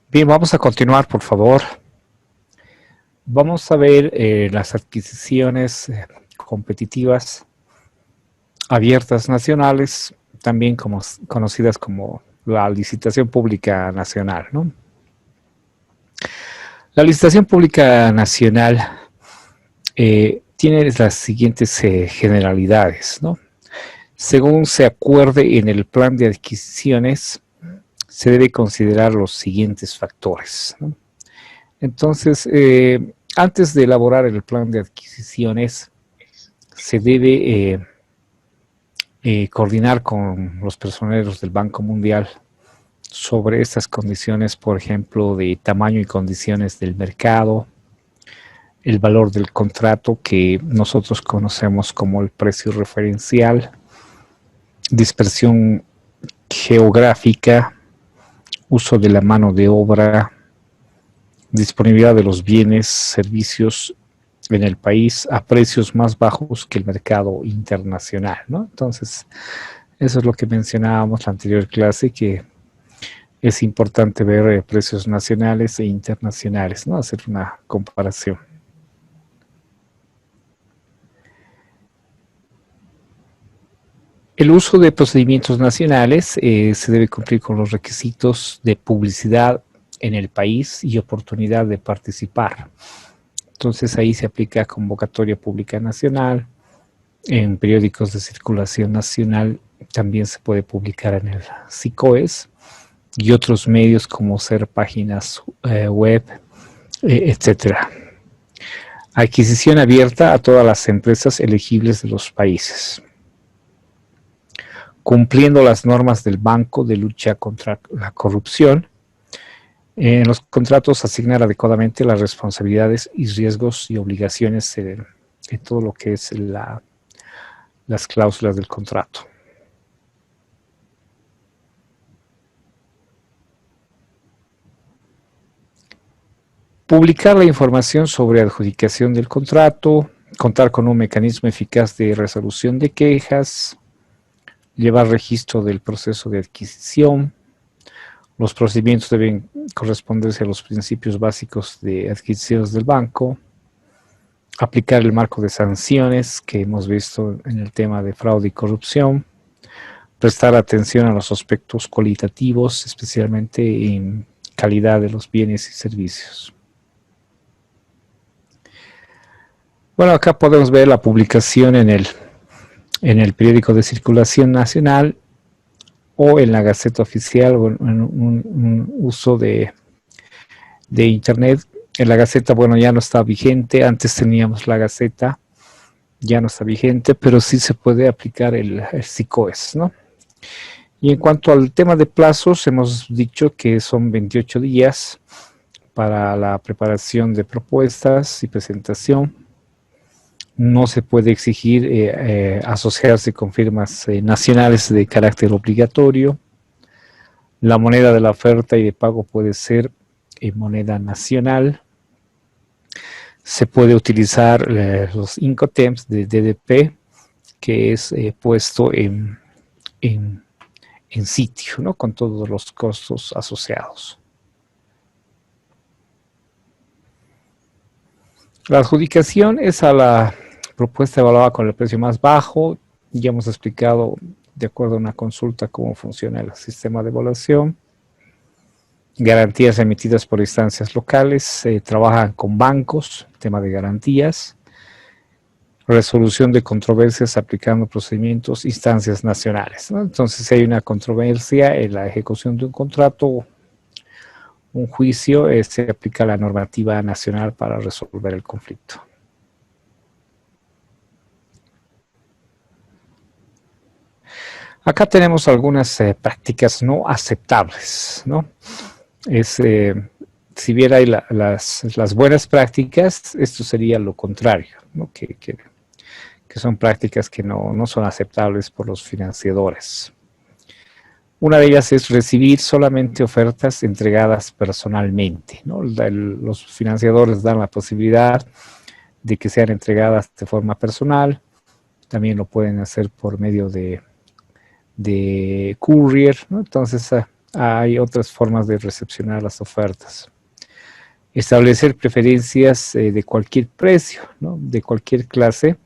Bien, vamos a continuar, por favor. Vamos a ver las adquisiciones competitivas abiertas nacionales, también conocidas como la licitación pública nacional, ¿no? La licitación pública nacional tiene las siguientes generalidades, ¿no? Según se acuerde en el plan de adquisiciones, se debe considerar los siguientes factores, ¿no? Entonces, antes de elaborar el plan de adquisiciones, se debe coordinar con los personeros del Banco Mundial sobre estas condiciones, por ejemplo, de tamaño y condiciones del mercado, el valor del contrato que nosotros conocemos como el precio referencial, dispersión geográfica, uso de la mano de obra, disponibilidad de los bienes, servicios en el país a precios más bajos que el mercado internacional, ¿no? Entonces, eso es lo que mencionábamos en la anterior clase, que es importante ver precios nacionales e internacionales, ¿no? Hacer una comparación. El uso de procedimientos nacionales se debe cumplir con los requisitos de publicidad en el país y oportunidad de participar. Entonces ahí se aplica convocatoria pública nacional, en periódicos de circulación nacional también se puede publicar en el SICOES y otros medios como ser páginas web, etcétera. Adquisición abierta a todas las empresas elegibles de los países, cumpliendo las normas del Banco de Lucha contra la Corrupción. En los contratos asignar adecuadamente las responsabilidades y riesgos y obligaciones de todo lo que es las cláusulas del contrato. Publicar la información sobre adjudicación del contrato, contar con un mecanismo eficaz de resolución de quejas, llevar registro del proceso de adquisición. Los procedimientos deben corresponderse a los principios básicos de adquisiciones del banco, aplicar el marco de sanciones que hemos visto en el tema de fraude y corrupción, prestar atención a los aspectos cualitativos, especialmente en calidad de los bienes y servicios. Bueno, acá podemos ver la publicación en el periódico de circulación nacional o en la Gaceta Oficial o en un uso de Internet. En la Gaceta, bueno, ya no está vigente. Antes teníamos la Gaceta, ya no está vigente, pero sí se puede aplicar el SICOES, ¿no? Y en cuanto al tema de plazos, hemos dicho que son 28 días para la preparación de propuestas y presentación. No se puede exigir asociarse con firmas nacionales de carácter obligatorio. La moneda de la oferta y de pago puede ser moneda nacional. Se puede utilizar los Incoterms de DDP, que es puesto en sitio, ¿no? Con todos los costos asociados. La adjudicación es a la propuesta evaluada con el precio más bajo. Ya hemos explicado, de acuerdo a una consulta, cómo funciona el sistema de evaluación. Garantías emitidas por instancias locales. Se trabajan con bancos, tema de garantías. Resolución de controversias aplicando procedimientos, instancias nacionales, ¿no? Entonces, si hay una controversia en la ejecución de un contrato, un juicio, se aplica la normativa nacional para resolver el conflicto. Acá tenemos algunas prácticas no aceptables, ¿no? Si bien hay las buenas prácticas, esto sería lo contrario, ¿no? Que son prácticas que no son aceptables por los financiadores. Una de ellas es recibir solamente ofertas entregadas personalmente, ¿no? Los financiadores dan la posibilidad de que sean entregadas de forma personal. También lo pueden hacer por medio de de courier, ¿no? Entonces hay otras formas de recepcionar las ofertas. Establecer preferencias de cualquier precio, ¿no? De cualquier clase.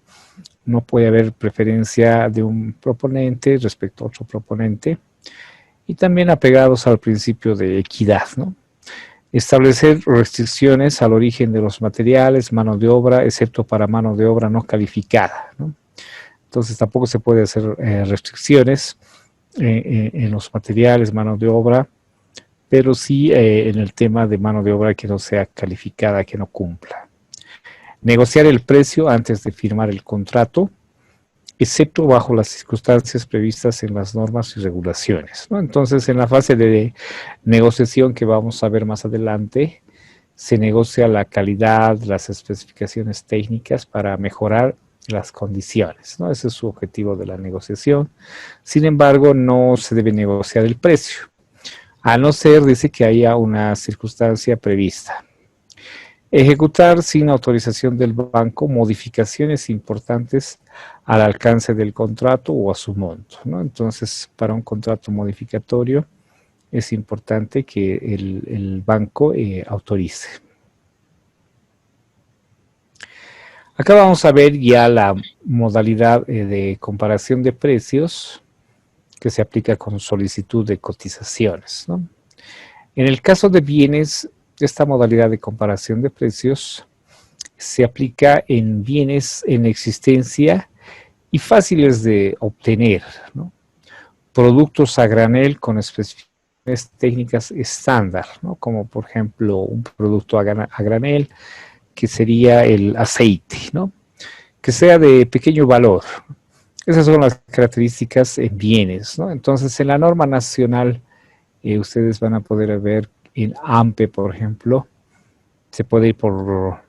No puede haber preferencia de un proponente respecto a otro proponente. Y también apegados al principio de equidad, ¿no? Establecer restricciones al origen de los materiales, mano de obra, excepto para mano de obra no calificada, ¿no? Entonces tampoco se puede hacer restricciones en los materiales, mano de obra, pero sí en el tema de mano de obra que no sea calificada, que no cumpla. Negociar el precio antes de firmar el contrato, excepto bajo las circunstancias previstas en las normas y regulaciones, ¿no? Entonces, en la fase de negociación que vamos a ver más adelante, se negocia la calidad, las especificaciones técnicas para mejorar las condiciones, ¿no? Ese es su objetivo de la negociación. Sin embargo, no se debe negociar el precio, a no ser, dice, que haya una circunstancia prevista. Ejecutar sin autorización del banco modificaciones importantes al alcance del contrato o a su monto, ¿no? Entonces, para un contrato modificatorio es importante que el banco autorice. Acá vamos a ver ya la modalidad de comparación de precios que se aplica con solicitud de cotizaciones, ¿no? En el caso de bienes, esta modalidad de comparación de precios se aplica en bienes en existencia y fáciles de obtener, ¿no? Productos a granel con especificaciones técnicas estándar, ¿no? Como por ejemplo un producto a granel que sería el aceite, ¿no? Que sea de pequeño valor. Esas son las características en bienes, ¿no? Entonces, en la norma nacional, ustedes van a poder ver en AMPE, por ejemplo, se puede ir por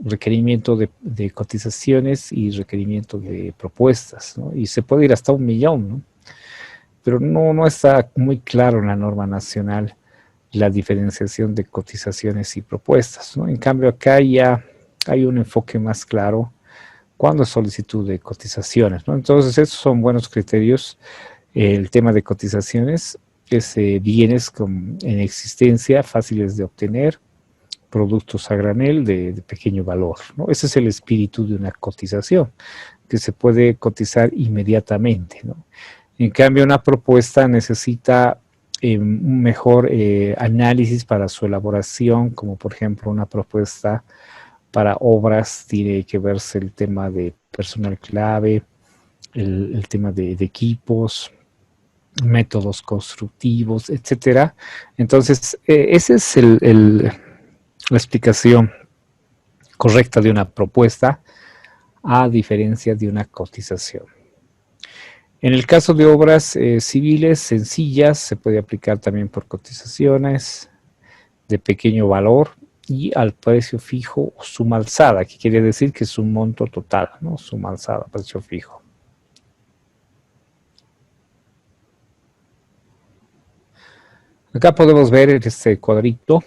requerimiento de cotizaciones y requerimiento de propuestas, ¿no? Y se puede ir hasta 1 millón, ¿no? Pero no está muy claro en la norma nacional la diferenciación de cotizaciones y propuestas, ¿no? En cambio, acá ya hay un enfoque más claro cuando es solicitud de cotizaciones, ¿no? Entonces, esos son buenos criterios. El tema de cotizaciones es bienes en existencia, fáciles de obtener, productos a granel de pequeño valor, ¿no? Ese es el espíritu de una cotización, que se puede cotizar inmediatamente, ¿no? En cambio, una propuesta necesita un mejor análisis para su elaboración, como por ejemplo una propuesta para obras, tiene que verse el tema de personal clave, el tema de equipos, métodos constructivos, etcétera. Entonces, esa es la explicación correcta de una propuesta, a diferencia de una cotización. En el caso de obras civiles sencillas, se puede aplicar también por cotizaciones de pequeño valor y al precio fijo o suma alzada, que quiere decir que es un monto total, ¿no? Suma alzada, precio fijo. Acá podemos ver este cuadrito,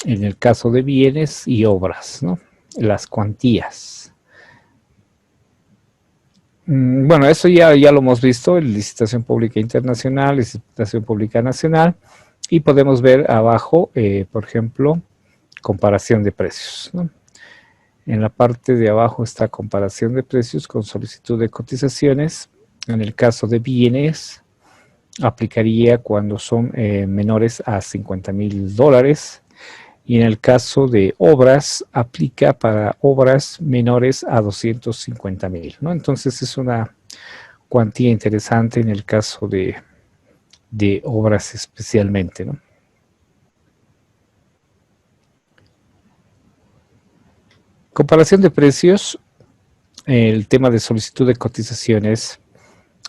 en el caso de bienes y obras, ¿no? Las cuantías. Bueno, eso ya lo hemos visto, licitación pública internacional, licitación pública nacional, y podemos ver abajo, por ejemplo, comparación de precios, ¿no? En la parte de abajo está comparación de precios con solicitud de cotizaciones. En el caso de bienes, aplicaría cuando son menores a $50,000. Y en el caso de obras, aplica para obras menores a 250,000, ¿no? Entonces es una cuantía interesante en el caso de obras especialmente, ¿no? Comparación de precios, el tema de solicitud de cotizaciones,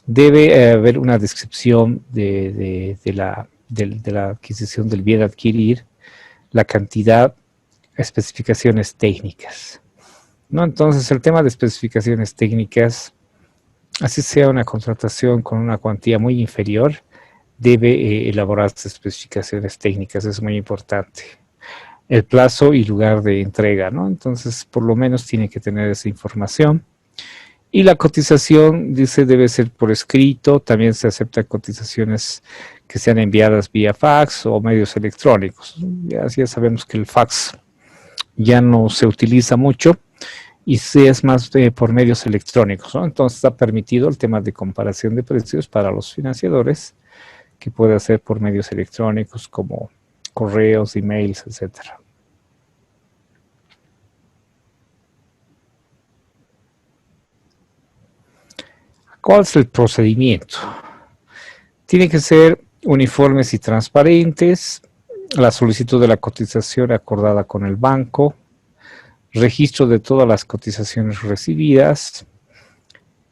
debe haber una descripción de la adquisición del bien a adquirir, la cantidad, especificaciones técnicas, ¿no? Entonces, el tema de especificaciones técnicas, así sea una contratación con una cuantía muy inferior, debe elaborarse especificaciones técnicas, es muy importante. El plazo y lugar de entrega, ¿no? Entonces, por lo menos tiene que tener esa información. Y la cotización, dice, debe ser por escrito. También se aceptan cotizaciones que sean enviadas vía fax o medios electrónicos. Ya sabemos que el fax ya no se utiliza mucho y sí es más por medios electrónicos, ¿no? Entonces está permitido el tema de comparación de precios para los financiadores, que puede hacer por medios electrónicos como correos, emails, etcétera. ¿Cuál es el procedimiento? Tiene que ser uniformes y transparentes, la solicitud de la cotización acordada con el banco, registro de todas las cotizaciones recibidas,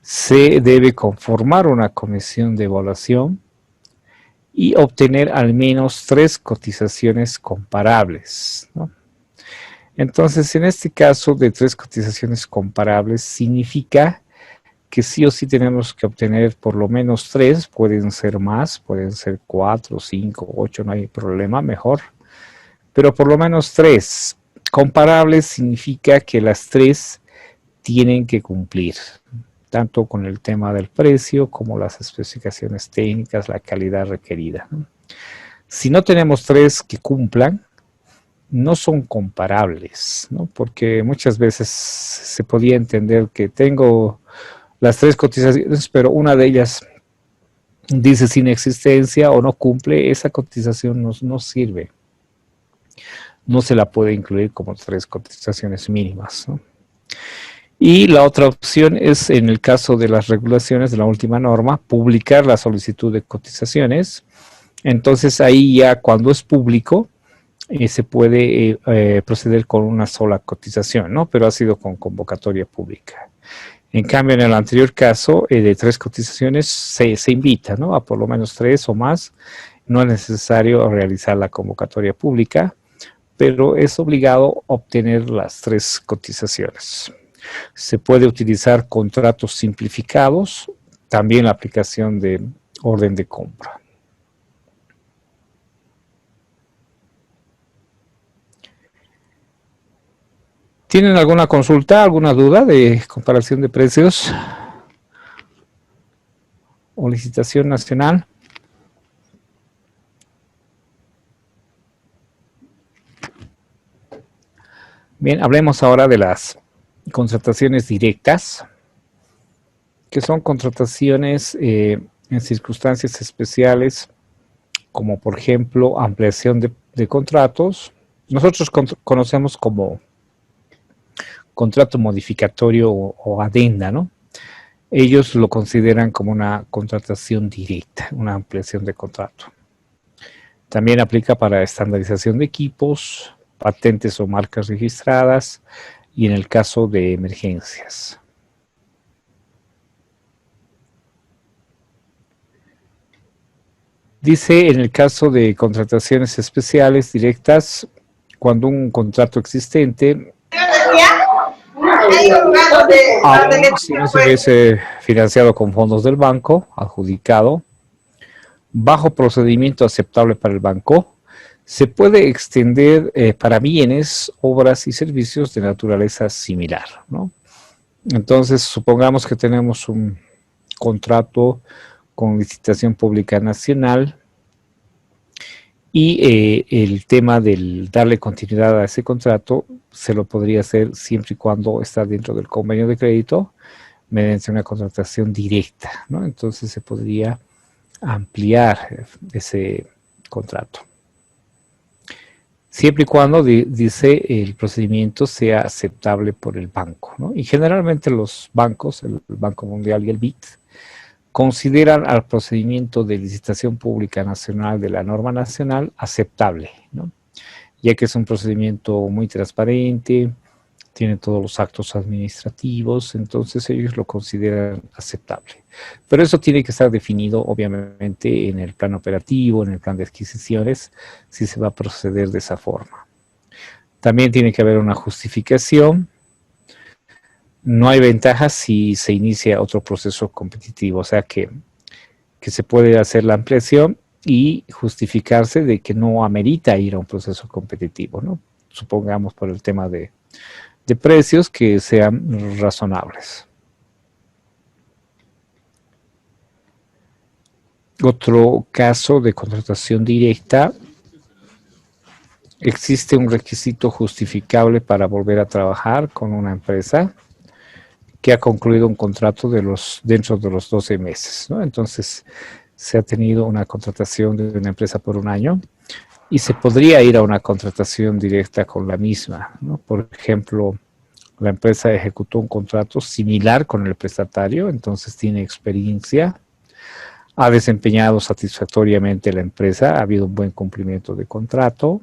se debe conformar una comisión de evaluación y obtener al menos 3 cotizaciones comparables, ¿no? Entonces, en este caso de 3 cotizaciones comparables, significa que sí o sí tenemos que obtener por lo menos 3, pueden ser más, pueden ser 4, 5, 8, no hay problema, mejor, pero por lo menos 3. Comparables significa que las 3 tienen que cumplir, tanto con el tema del precio como las especificaciones técnicas, la calidad requerida. Si no tenemos 3 que cumplan, no son comparables, ¿no? Porque muchas veces se podía entender que tengo las 3 cotizaciones, pero una de ellas dice sin existencia o no cumple, esa cotización no sirve. No se la puede incluir como 3 cotizaciones mínimas, ¿no? Y la otra opción es, en el caso de las regulaciones de la última norma, publicar la solicitud de cotizaciones. Entonces ahí ya cuando es público, se puede proceder con una sola cotización, ¿no? Pero ha sido con convocatoria pública. En cambio, en el anterior caso, de 3 cotizaciones, se invita, ¿no? A por lo menos 3 o más. No es necesario realizar la convocatoria pública, pero es obligado obtener las 3 cotizaciones. Se puede utilizar contratos simplificados, también la aplicación de orden de compra. ¿Tienen alguna consulta, alguna duda de comparación de precios o licitación nacional? Bien, hablemos ahora de las contrataciones directas, que son contrataciones en circunstancias especiales, como por ejemplo ampliación de contratos. Nosotros conocemos como contrato modificatorio o adenda, ¿no? Ellos lo consideran como una contratación directa, una ampliación de contrato. También aplica para estandarización de equipos, patentes o marcas registradas y en el caso de emergencias. Dice en el caso de contrataciones especiales directas, cuando un contrato existente aún si no se hubiese financiado con fondos del banco, adjudicado, bajo procedimiento aceptable para el banco, se puede extender para bienes, obras y servicios de naturaleza similar, ¿no? Entonces, supongamos que tenemos un contrato con licitación pública nacional y el tema del darle continuidad a ese contrato se lo podría hacer siempre y cuando está dentro del convenio de crédito mediante una contratación directa, ¿no? Entonces se podría ampliar ese contrato. Siempre y cuando, dice, el procedimiento sea aceptable por el banco, ¿no? Y generalmente los bancos, el Banco Mundial y el BID, consideran al procedimiento de licitación pública nacional de la norma nacional aceptable, ¿no? Ya que es un procedimiento muy transparente, tiene todos los actos administrativos, entonces ellos lo consideran aceptable. Pero eso tiene que estar definido, obviamente, en el plan operativo, en el plan de adquisiciones, si se va a proceder de esa forma. También tiene que haber una justificación. No hay ventaja si se inicia otro proceso competitivo, o sea que se puede hacer la ampliación y justificarse de que no amerita ir a un proceso competitivo, ¿no? Supongamos por el tema de precios que sean razonables. Otro caso de contratación directa, existe un requisito justificable para volver a trabajar con una empresa que ha concluido un contrato dentro de los 12 meses, ¿no? Entonces, se ha tenido una contratación de una empresa por un año y se podría ir a una contratación directa con la misma, ¿no? Por ejemplo, la empresa ejecutó un contrato similar con el prestatario, entonces tiene experiencia, ha desempeñado satisfactoriamente la empresa, ha habido un buen cumplimiento de contrato,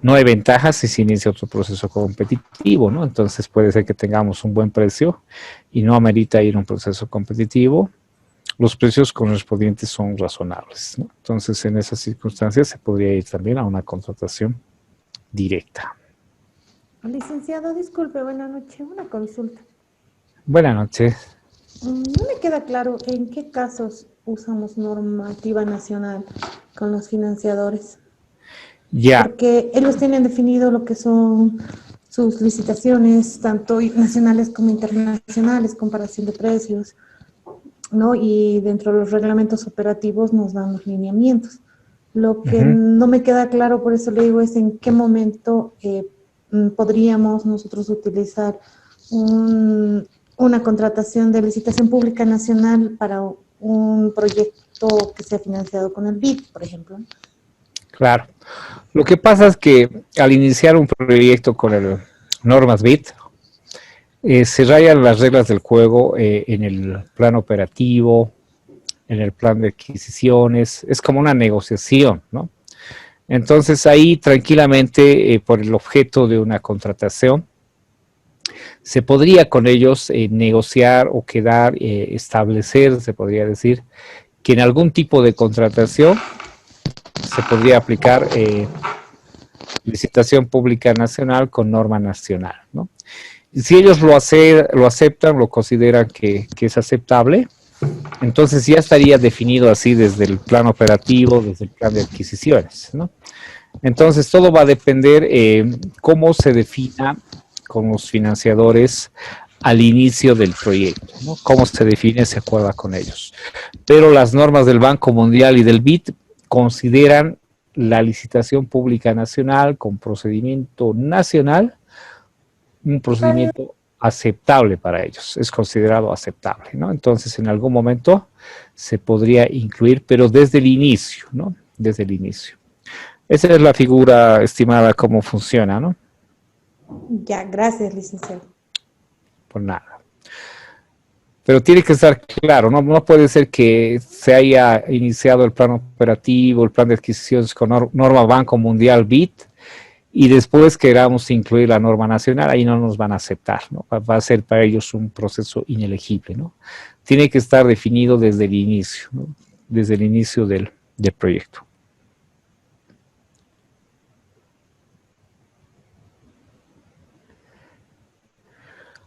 no hay ventajas si se inicia otro proceso competitivo, ¿no? Entonces puede ser que tengamos un buen precio y no amerita ir a un proceso competitivo. Los precios correspondientes son razonables, ¿no? Entonces, en esas circunstancias se podría ir también a una contratación directa. Licenciado, disculpe, buenas noches. Una consulta. Buenas noches. No me queda claro en qué casos usamos normativa nacional con los financiadores, Ya, porque ellos tienen definido lo que son sus licitaciones, tanto nacionales como internacionales, comparación de precios, ¿no? Y dentro de los reglamentos operativos nos dan los lineamientos. Lo que no me queda claro, por eso le digo, es en qué momento podríamos nosotros utilizar una contratación de licitación pública nacional para un proyecto que sea financiado con el BID, por ejemplo. claro. Lo que pasa es que al iniciar un proyecto con el Normas BIT, se rayan las reglas del juego en el plan operativo, en el plan de adquisiciones, es como una negociación, ¿no? Entonces ahí tranquilamente, por el objeto de una contratación, se podría con ellos negociar o quedar, establecer, se podría decir, que en algún tipo de contratación se podría aplicar licitación pública nacional con norma nacional, ¿no? Y si ellos lo aceptan, lo consideran que es aceptable, entonces ya estaría definido así desde el plan operativo, desde el plan de adquisiciones, ¿no? Entonces todo va a depender cómo se defina con los financiadores al inicio del proyecto, ¿no? Cómo se define, se acuerda con ellos. Pero las normas del Banco Mundial y del BID consideran la licitación pública nacional con procedimiento nacional un procedimiento aceptable para ellos, es considerado aceptable, ¿no? Entonces, en algún momento se podría incluir, pero desde el inicio, ¿no? Desde el inicio. Esa es la figura estimada, cómo funciona, ¿no? Ya, gracias, licenciado. Por nada. Pero tiene que estar claro, ¿no? No puede ser que se haya iniciado el plan operativo, el plan de adquisiciones con norma Banco Mundial BID, y después queramos incluir la norma nacional, ahí no nos van a aceptar, ¿no? Va a ser para ellos un proceso inelegible, ¿no? Tiene que estar definido desde el inicio, ¿no? Desde el inicio del proyecto.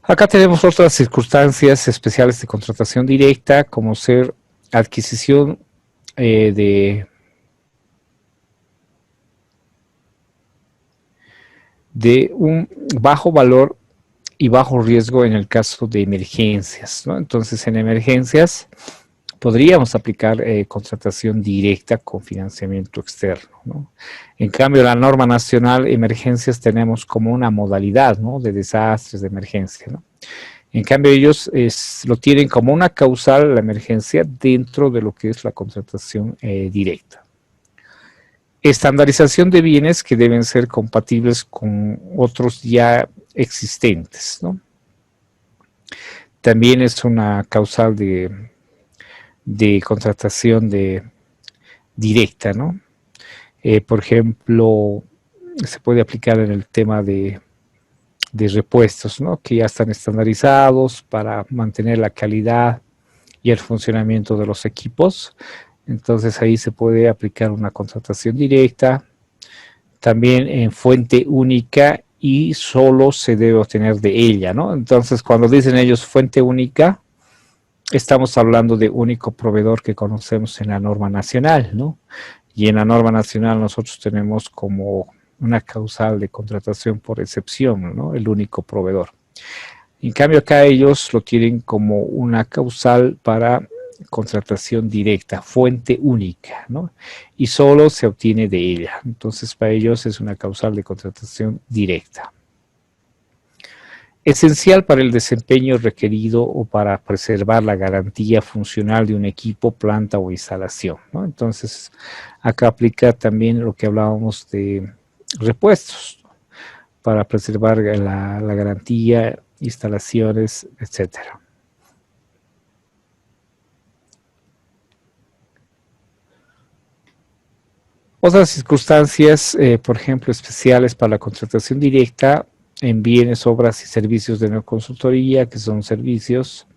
Acá tenemos otras circunstancias especiales de contratación directa, como ser adquisición de un bajo valor y bajo riesgo en el caso de emergencias, ¿no? Entonces, en emergencias podríamos aplicar contratación directa con financiamiento externo, ¿no? En cambio, la norma nacional emergencias tenemos como una modalidad, ¿no? De desastres, de emergencia, ¿no? En cambio, ellos lo tienen como una causal la emergencia dentro de lo que es la contratación directa. Estandarización de bienes que deben ser compatibles con otros ya existentes, ¿no? También es una causal de contratación directa, ¿no? Por ejemplo, se puede aplicar en el tema de repuestos, ¿no? Que ya están estandarizados para mantener la calidad y el funcionamiento de los equipos. Entonces ahí se puede aplicar una contratación directa, también en fuente única y solo se debe obtener de ella, ¿no? Entonces cuando dicen ellos fuente única, estamos hablando de único proveedor que conocemos en la norma nacional, ¿no? Y en la norma nacional nosotros tenemos como una causal de contratación por excepción, ¿no? El único proveedor. En cambio acá ellos lo tienen como una causal para contratación directa, fuente única, ¿no? Y solo se obtiene de ella. Entonces, para ellos es una causal de contratación directa. Esencial para el desempeño requerido o para preservar la garantía funcional de un equipo, planta o instalación, ¿no? Entonces, acá aplica también lo que hablábamos de repuestos, para preservar la garantía, instalaciones, etcétera. Otras circunstancias, por ejemplo, especiales para la contratación directa en bienes, obras y servicios de no consultoría, que son servicios,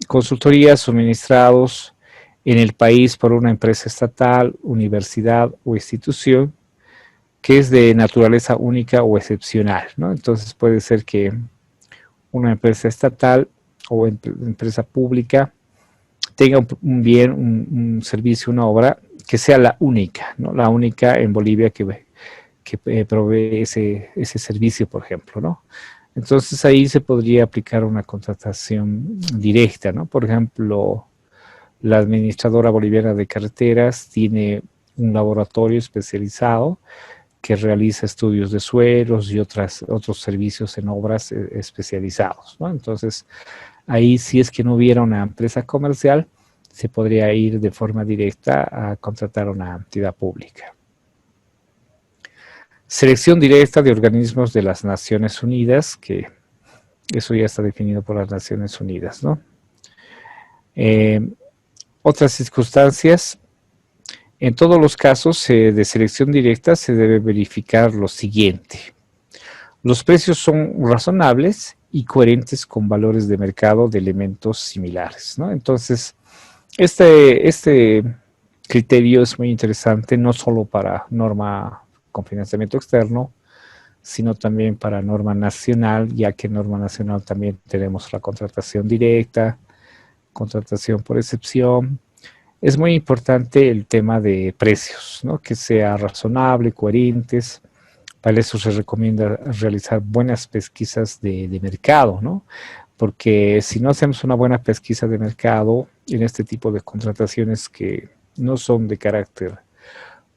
consultorías suministrados en el país por una empresa estatal, universidad o institución, que es de naturaleza única o excepcional, ¿no? Entonces puede ser que una empresa estatal o empresa pública tenga un bien, un servicio, una obra que sea la única, ¿no? La única en Bolivia que provee ese servicio, por ejemplo, ¿no? Entonces ahí se podría aplicar una contratación directa, ¿no? Por ejemplo, la Administradora Boliviana de Carreteras tiene un laboratorio especializado que realiza estudios de suelos y otros servicios en obras especializados, ¿no? Entonces, ahí si es que no hubiera una empresa comercial, se podría ir de forma directa a contratar a una entidad pública. Selección directa de organismos de las Naciones Unidas, que eso ya está definido por las Naciones Unidas, ¿no? Otras circunstancias, en todos los casos de selección directa se debe verificar lo siguiente. Los precios son razonables y coherentes con valores de mercado de elementos similares, ¿no? Entonces, este criterio es muy interesante, no solo para norma con financiamiento externo, sino también para norma nacional, ya que en norma nacional también tenemos la contratación directa, contratación por excepción. Es muy importante el tema de precios, ¿no? Que sea razonable, coherentes. Para eso se recomienda realizar buenas pesquisas de mercado, ¿no? Porque si no hacemos una buena pesquisa de mercado en este tipo de contrataciones que no son de carácter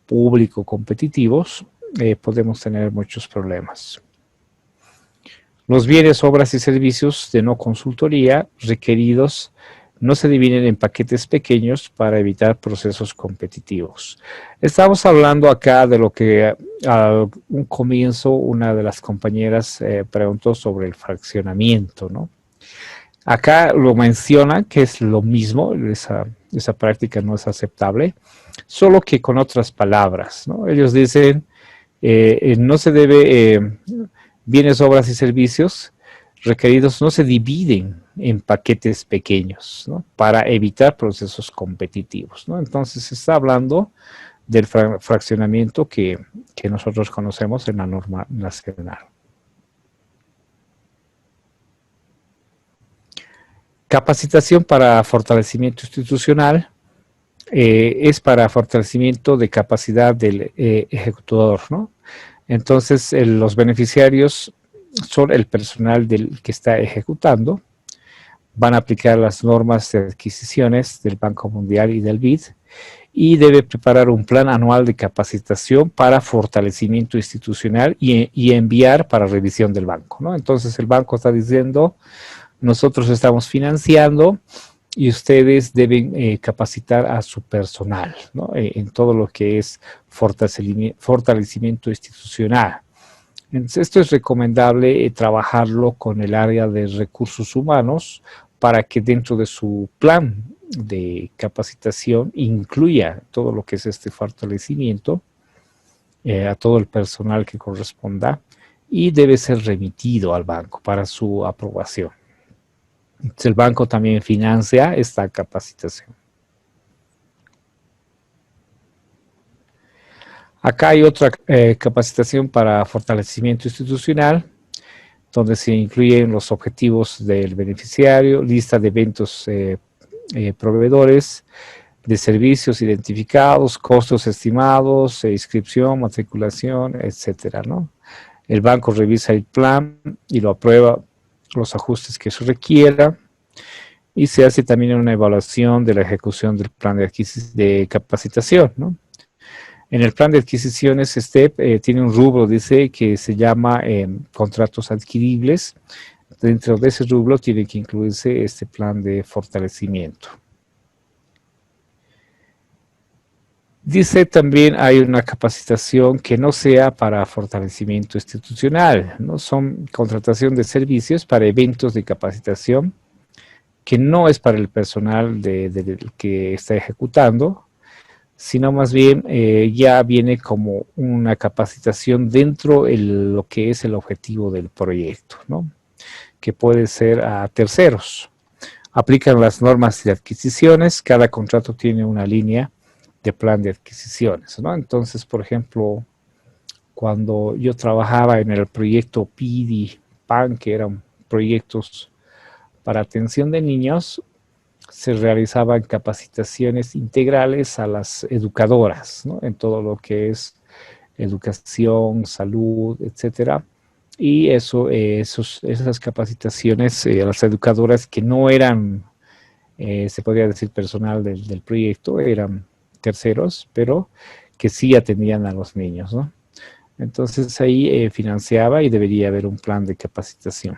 público competitivos, podemos tener muchos problemas. Los bienes, obras y servicios de no consultoría requeridos no se dividen en paquetes pequeños para evitar procesos competitivos. Estamos hablando acá de lo que a un comienzo una de las compañeras preguntó sobre el fraccionamiento, ¿no? Acá lo menciona que es lo mismo, esa práctica no es aceptable, solo que con otras palabras, ¿no? Ellos dicen, no se debe, bienes, obras y servicios requeridos no se dividen en paquetes pequeños, ¿no? Para evitar procesos competitivos, ¿no? Entonces se está hablando del fraccionamiento que nosotros conocemos en la norma nacional. Capacitación para fortalecimiento institucional es para fortalecimiento de capacidad del ejecutador, ¿no? Entonces, los beneficiarios son el personal que está ejecutando, van a aplicar las normas de adquisiciones del Banco Mundial y del BID y debe preparar un plan anual de capacitación para fortalecimiento institucional y enviar para revisión del banco, ¿no? Entonces, el banco está diciendo, nosotros estamos financiando y ustedes deben capacitar a su personal, ¿no? En todo lo que es fortalecimiento institucional. Entonces, esto es recomendable trabajarlo con el área de recursos humanos para que dentro de su plan de capacitación incluya todo lo que es este fortalecimiento a todo el personal que corresponda y debe ser remitido al banco para su aprobación. Entonces, el banco también financia esta capacitación. Acá hay otra capacitación para fortalecimiento institucional, donde se incluyen los objetivos del beneficiario, lista de eventos proveedores, de servicios identificados, costos estimados, inscripción, matriculación, etcétera, ¿no? El banco revisa el plan y lo aprueba los ajustes que se requiera. y se hace también una evaluación de la ejecución del plan de capacitación, ¿no? En el plan de adquisiciones, STEP tiene un rubro, dice, que se llama contratos adquiribles. Dentro de ese rubro tiene que incluirse este plan de fortalecimiento. Dice también hay una capacitación que no sea para fortalecimiento institucional, ¿no? Son contratación de servicios para eventos de capacitación, que no es para el personal que está ejecutando, sino más bien ya viene como una capacitación dentro de lo que es el objetivo del proyecto, ¿no? Que puede ser a terceros. Aplican las normas de adquisiciones, cada contrato tiene una línea de plan de adquisiciones, ¿no? Entonces, por ejemplo, cuando yo trabajaba en el proyecto PIDI, PAN, que eran proyectos para atención de niños, se realizaban capacitaciones integrales a las educadoras, ¿no? En todo lo que es educación, salud, etcétera. Y esas capacitaciones a las educadoras que no eran, se podría decir, personal del proyecto, eran terceros, pero que sí atendían a los niños, ¿no? Entonces ahí financiaba y debería haber un plan de capacitación.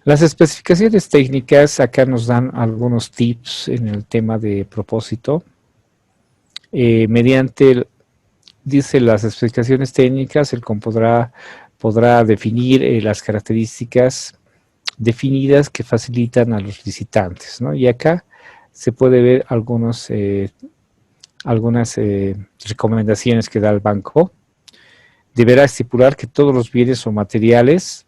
Las especificaciones técnicas acá nos dan algunos tips en el tema de propósito. Dice las especificaciones técnicas, el COM podrá definir las características definidas que facilitan a los licitantes, ¿no? Y acá se puede ver algunas recomendaciones que da el banco. Deberá estipular que todos los bienes o materiales,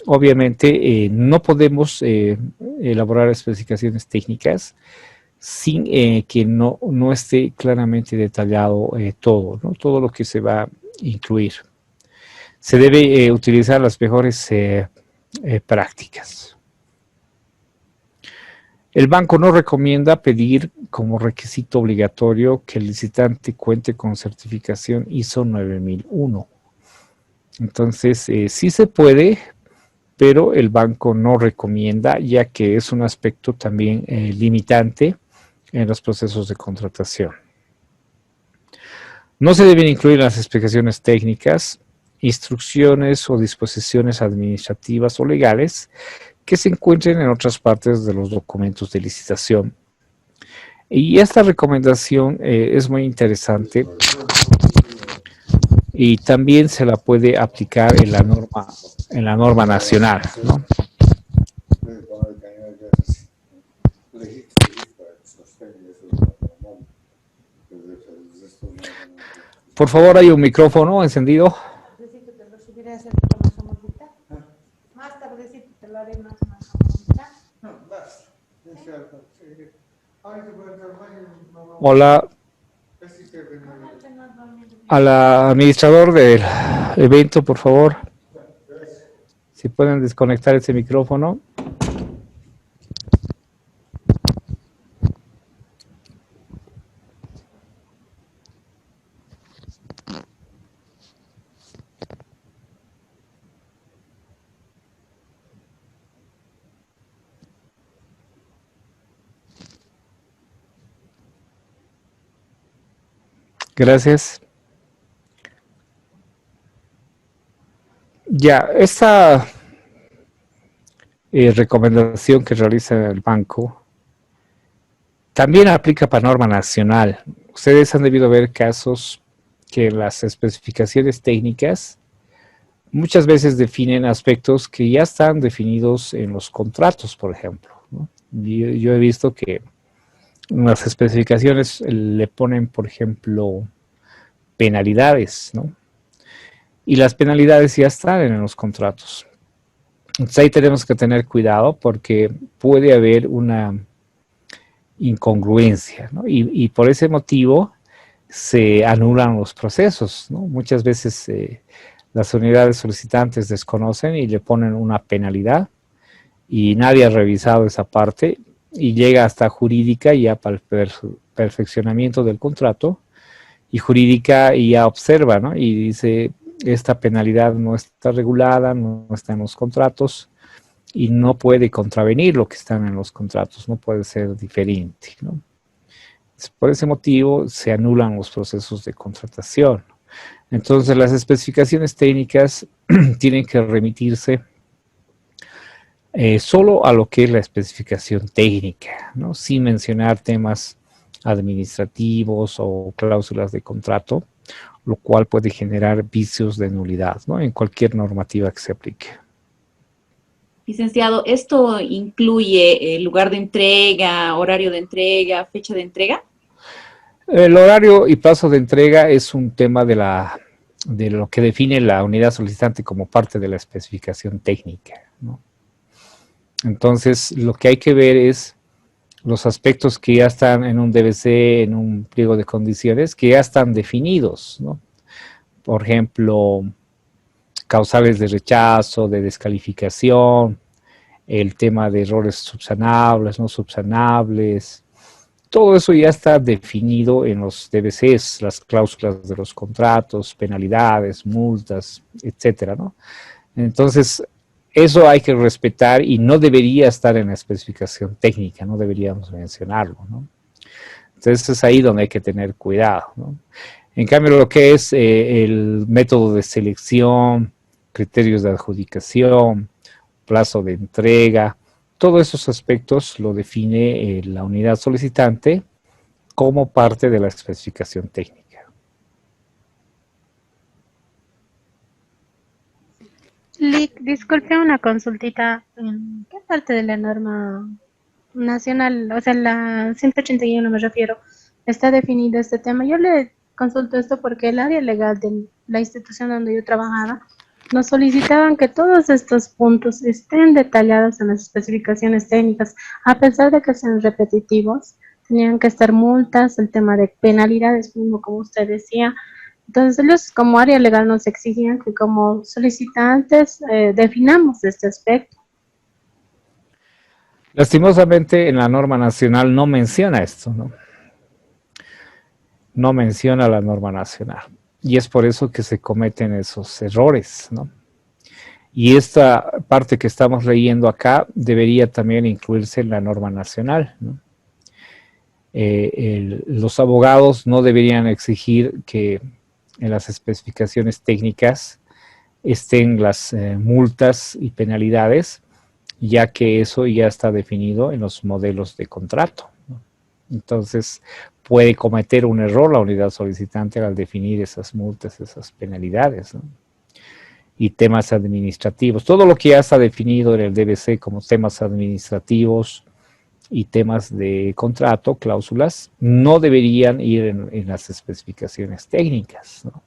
obviamente no podemos elaborar especificaciones técnicas sin que no esté claramente detallado todo, ¿no? Todo lo que se va a incluir. Se debe utilizar las mejores prácticas. El banco no recomienda pedir como requisito obligatorio que el licitante cuente con certificación ISO 9001. Entonces, sí se puede, pero el banco no recomienda, ya que es un aspecto también limitante en los procesos de contratación. No se deben incluir las explicaciones técnicas, instrucciones o disposiciones administrativas o legales que se encuentren en otras partes de los documentos de licitación. Y esta recomendación es muy interesante y también se la puede aplicar en la norma nacional, ¿no? Por favor, hay un micrófono encendido. Más tardecito te lo haré más. Hola. Al administrador del evento, por favor. Si pueden desconectar ese micrófono. Gracias. Ya, esta recomendación que realiza el banco también aplica para norma nacional. Ustedes han debido ver casos que las especificaciones técnicas muchas veces definen aspectos que ya están definidos en los contratos, por ejemplo, ¿no? Yo he visto que las especificaciones le ponen, por ejemplo, penalidades, ¿no? Y las penalidades ya están en los contratos. Entonces ahí tenemos que tener cuidado porque puede haber una incongruencia, ¿no? Y por ese motivo se anulan los procesos, ¿no? Muchas veces las unidades solicitantes desconocen y le ponen una penalidad y nadie ha revisado esa parte y llega hasta jurídica ya para el perfeccionamiento del contrato y jurídica ya observa, ¿no? Y dice, esta penalidad no está regulada, no está en los contratos y no puede contravenir lo que están en los contratos, no puede ser diferente, ¿no? Por ese motivo se anulan los procesos de contratación. Entonces las especificaciones técnicas tienen que remitirse solo a lo que es la especificación técnica, ¿no? Sin mencionar temas administrativos o cláusulas de contrato, lo cual puede generar vicios de nulidad, ¿no? En cualquier normativa que se aplique. Licenciado, ¿esto incluye lugar de entrega, horario de entrega, fecha de entrega? El horario y plazo de entrega es un tema de lo que define la unidad solicitante como parte de la especificación técnica, ¿no? Entonces, lo que hay que ver es los aspectos que ya están en un DBC, en un pliego de condiciones, que ya están definidos, ¿no? Por ejemplo, causales de rechazo, de descalificación, el tema de errores subsanables, no subsanables. Todo eso ya está definido en los DBCs, las cláusulas de los contratos, penalidades, multas, etcétera, ¿no? Entonces, eso hay que respetar y no debería estar en la especificación técnica, no deberíamos mencionarlo, ¿no? Entonces es ahí donde hay que tener cuidado, ¿no? En cambio, lo que es el método de selección, criterios de adjudicación, plazo de entrega, todos esos aspectos lo define la unidad solicitante como parte de la especificación técnica. Lic, disculpe una consultita. ¿En qué parte de la norma nacional, o sea, la 181 me refiero, está definido este tema? Yo le consulto esto porque el área legal de la institución donde yo trabajaba nos solicitaban que todos estos puntos estén detallados en las especificaciones técnicas, a pesar de que sean repetitivos. Tenían que estar multas, el tema de penalidades, mismo como usted decía. Entonces, ellos como área legal nos exigían que como solicitantes definamos este aspecto. Lastimosamente, en la norma nacional no menciona esto, ¿no? No menciona la norma nacional. Y es por eso que se cometen esos errores, ¿no? Y esta parte que estamos leyendo acá debería también incluirse en la norma nacional, ¿no? Los abogados no deberían exigir que en las especificaciones técnicas estén las multas y penalidades, ya que eso ya está definido en los modelos de contrato, ¿no? Entonces, puede cometer un error la unidad solicitante al definir esas multas, esas penalidades, ¿no? Y temas administrativos. Todo lo que ya está definido en el DBC como temas administrativos y temas de contrato, cláusulas, no deberían ir en las especificaciones técnicas, ¿no?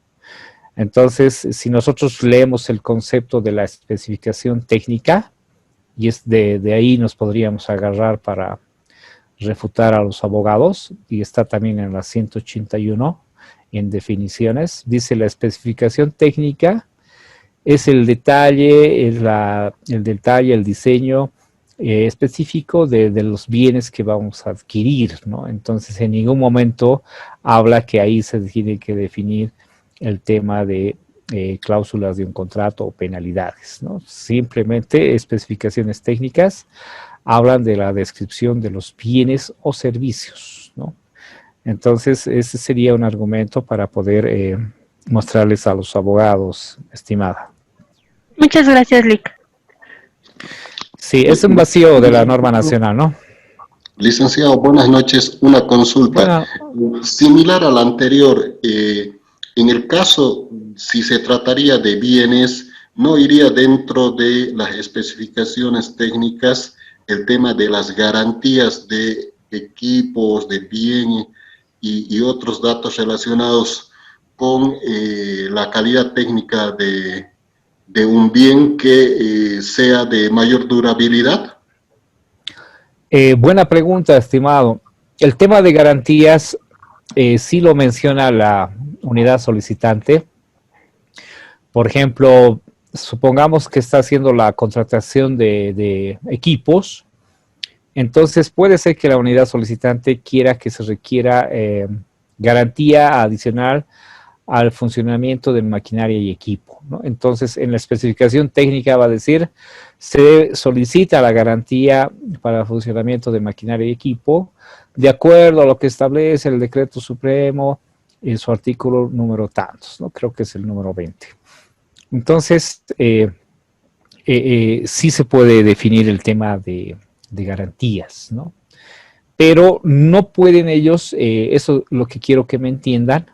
Entonces, si nosotros leemos el concepto de la especificación técnica, y es de ahí nos podríamos agarrar para refutar a los abogados, y está también en la 181 en definiciones, dice la especificación técnica es el detalle, el diseño específico de los bienes que vamos a adquirir, ¿no? Entonces, en ningún momento habla que ahí se tiene que definir el tema de cláusulas de un contrato o penalidades, ¿no? Simplemente especificaciones técnicas hablan de la descripción de los bienes o servicios, ¿no? Entonces, ese sería un argumento para poder mostrarles a los abogados, estimada. Muchas gracias, Lic. Sí, es un vacío de la norma nacional, ¿no? Licenciado, buenas noches. Una consulta. Similar a la anterior, en el caso, si se trataría de bienes, ¿no iría dentro de las especificaciones técnicas el tema de las garantías de equipos, de bien y otros datos relacionados con la calidad técnica de un bien que sea de mayor durabilidad? Buena pregunta, estimado. El tema de garantías sí lo menciona la unidad solicitante. Por ejemplo, supongamos que está haciendo la contratación de equipos, entonces puede ser que la unidad solicitante quiera que se requiera garantía adicional al funcionamiento de maquinaria y equipo, ¿no? Entonces, en la especificación técnica va a decir, se solicita la garantía para el funcionamiento de maquinaria y equipo de acuerdo a lo que establece el Decreto Supremo en su artículo número tantos, ¿no? Creo que es el número 20. Entonces, sí se puede definir el tema de garantías, ¿no? Pero no pueden ellos, eso lo que quiero que me entiendan,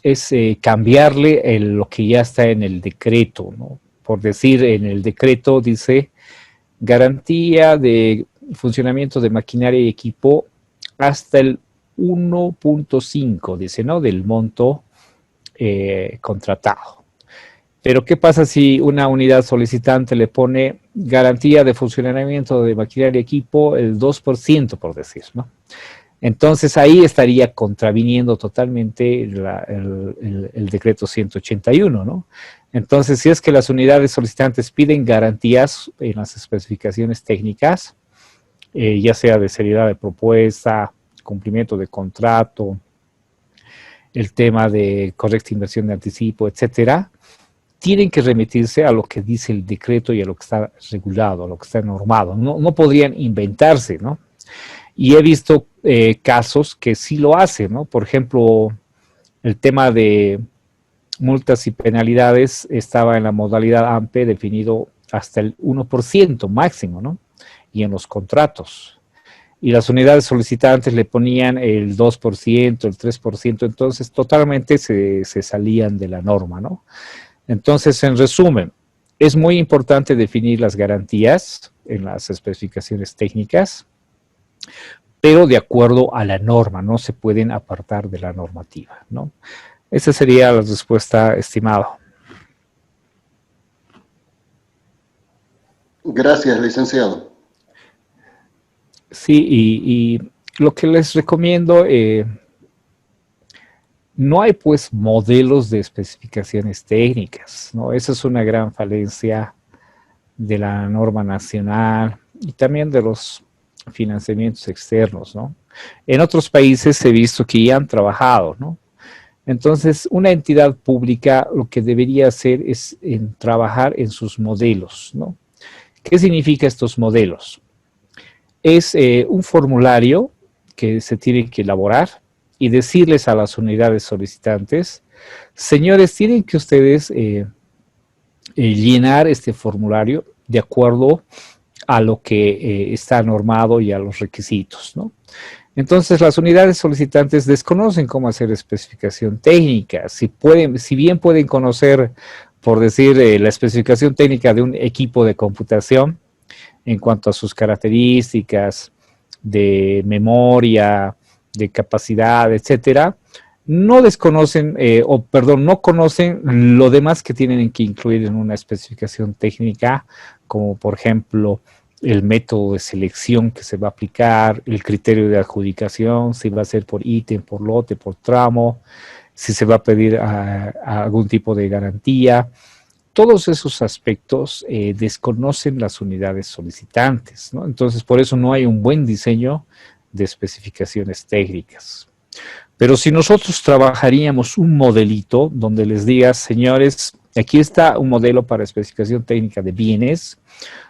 es cambiarle lo que ya está en el decreto, ¿no? Por decir, en el decreto dice garantía de funcionamiento de maquinaria y equipo hasta el 1.5, dice, ¿no? Del monto contratado. Pero ¿qué pasa si una unidad solicitante le pone garantía de funcionamiento de maquinaria y equipo el 2%, por decir, ¿no? Entonces ahí estaría contraviniendo totalmente el decreto 181, ¿no? Entonces, si es que las unidades solicitantes piden garantías en las especificaciones técnicas, ya sea de seriedad de propuesta, cumplimiento de contrato, el tema de correcta inversión de anticipo, etcétera, tienen que remitirse a lo que dice el decreto y a lo que está regulado, a lo que está normado. No podrían inventarse, ¿no? Y he visto casos que sí lo hacen, ¿no? Por ejemplo, el tema de multas y penalidades estaba en la modalidad AMPE definido hasta el 1% máximo, ¿no? Y en los contratos. Y las unidades solicitantes le ponían el 2%, el 3%, entonces totalmente se salían de la norma, ¿no? Entonces, en resumen, es muy importante definir las garantías en las especificaciones técnicas, pero de acuerdo a la norma, no se pueden apartar de la normativa, ¿no? Esa sería la respuesta, estimado. Gracias, licenciado. Sí, y lo que les recomiendo, no hay pues modelos de especificaciones técnicas, ¿no? Esa es una gran falencia de la norma nacional y también de los financiamientos externos, ¿no? En otros países he visto que ya han trabajado, ¿no? Entonces, una entidad pública lo que debería hacer es trabajar en sus modelos, ¿no? ¿Qué significa estos modelos? Es un formulario que se tiene que elaborar y decirles a las unidades solicitantes, señores, tienen que ustedes llenar este formulario de acuerdo a lo que está normado y a los requisitos, ¿no? Entonces, las unidades solicitantes desconocen cómo hacer especificación técnica. Si bien pueden conocer, por decir, la especificación técnica de un equipo de computación en cuanto a sus características de memoria, de capacidad, etcétera, no desconocen, no conocen lo demás que tienen que incluir en una especificación técnica, como por ejemplo el método de selección que se va a aplicar, el criterio de adjudicación, si va a ser por ítem, por lote, por tramo, si se va a pedir algún tipo de garantía. Todos esos aspectos desconocen las unidades solicitantes, ¿no? Entonces, por eso no hay un buen diseño de especificaciones técnicas. Pero si nosotros trabajaríamos un modelito donde les diga, señores, aquí está un modelo para especificación técnica de bienes,